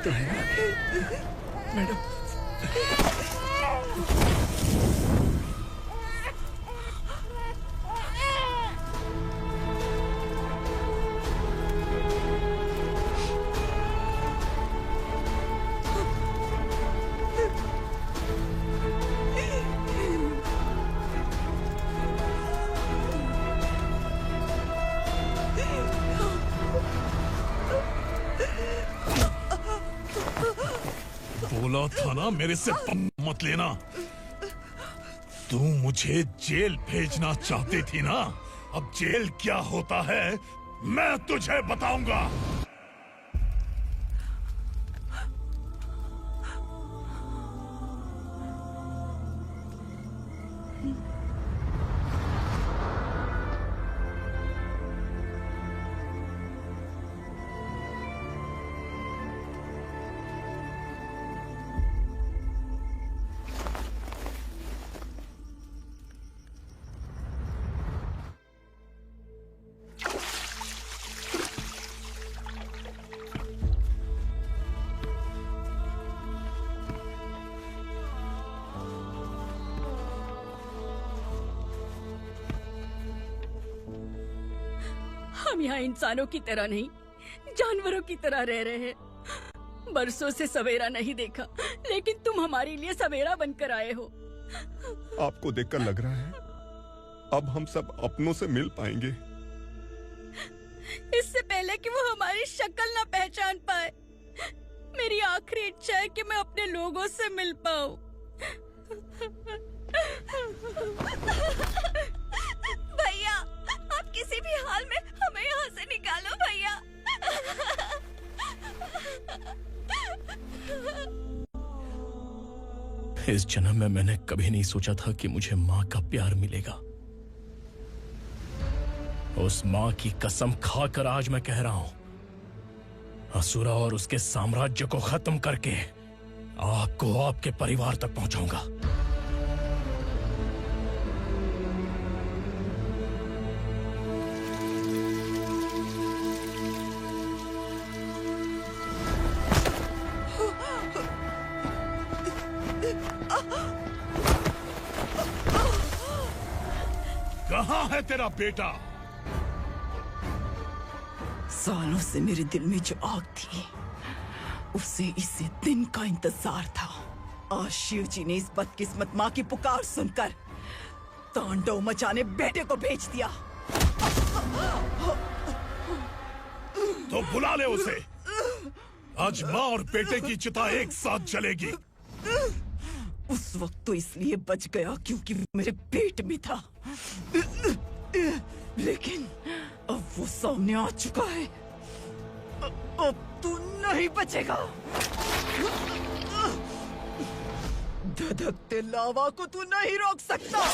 तो है मैडम। बोला था ना मेरे से मत लेना। तू मुझे जेल भेजना चाहती थी ना, अब जेल क्या होता है मैं तुझे बताऊंगा। हम यहाँ इंसानों की तरह नहीं, जानवरों की तरह रह रहे हैं। बरसों से सवेरा नहीं देखा, लेकिन तुम हमारे लिए सवेरा बनकर आए हो। आपको देखकर लग रहा है अब हम सब अपनों से मिल पाएंगे। इससे पहले कि वो हमारी शक्ल ना पहचान पाए, मेरी आखिरी इच्छा है कि मैं अपने लोगों से मिल पाऊं। भैया, आप किसी भी हाल में हमें यहाँ से निकालो भैया। इस जन्म में मैंने कभी नहीं सोचा था कि मुझे माँ का प्यार मिलेगा। उस माँ की कसम खाकर आज मैं कह रहा हूं, असुरा और उसके साम्राज्य को खत्म करके आपको आपके परिवार तक पहुंचाऊंगा। कहाँ है तेरा बेटा? सालों से मेरे दिल में जो आग थी, उसे इसी दिन का इंतजार था। आज शिव जी ने इस बदकिस्मत माँ की पुकार सुनकर तांडव मचाने बेटे को भेज दिया। तो बुला ले उसे। आज माँ और बेटे की चिता एक साथ जलेगी। उस वक्त तो इसलिए बच गया क्योंकि वो मेरे पेट में था, लेकिन अब वो सामने आ चुका है। अब तू नहीं बचेगा। धधकते लावा को तू नहीं रोक सकता।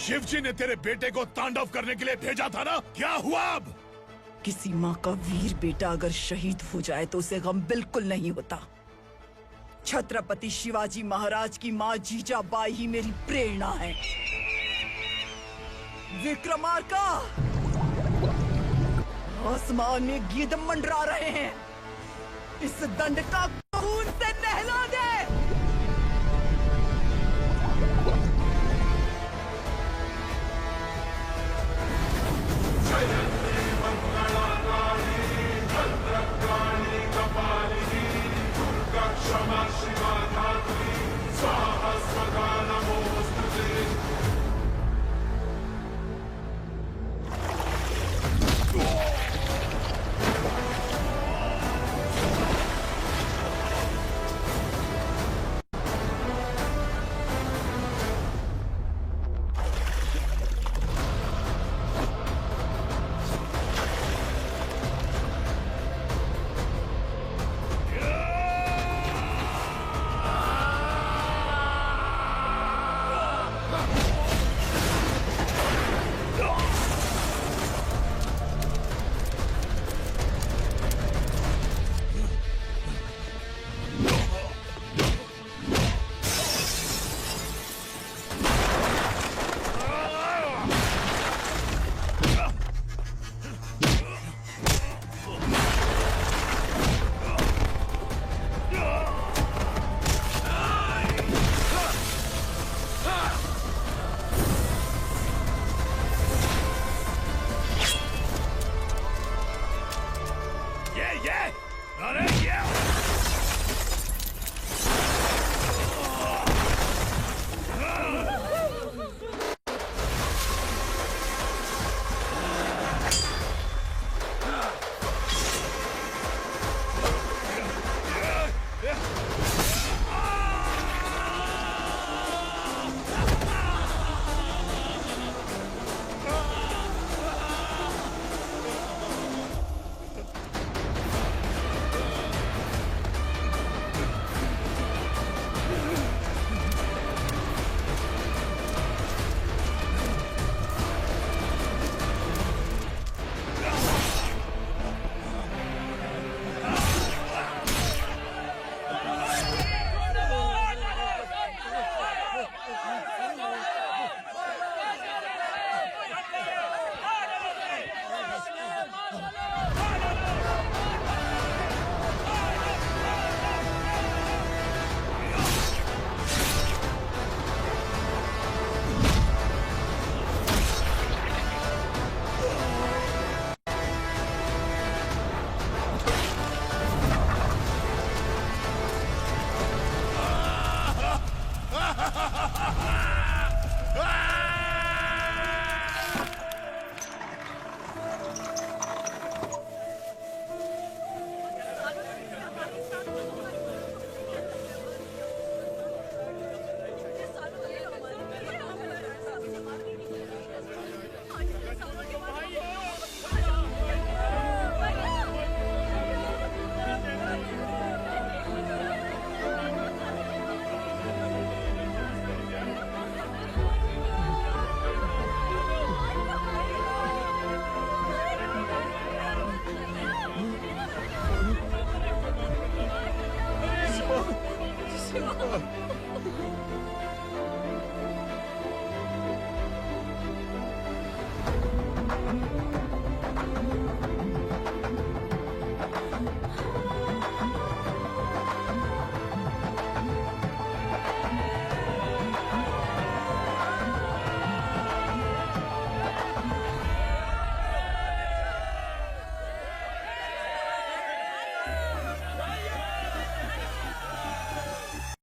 शिवजी ने तेरे बेटे को तांडव करने के लिए भेजा था ना, क्या हुआ अब? किसी माँ का वीर बेटा अगर शहीद हो जाए तो उसे गम बिल्कुल नहीं होता। छत्रपति शिवाजी महाराज की माँ जीजाबाई ही मेरी प्रेरणा है। विक्रमार्का, आसमान में गीत मंडरा रहे हैं। इस दंड का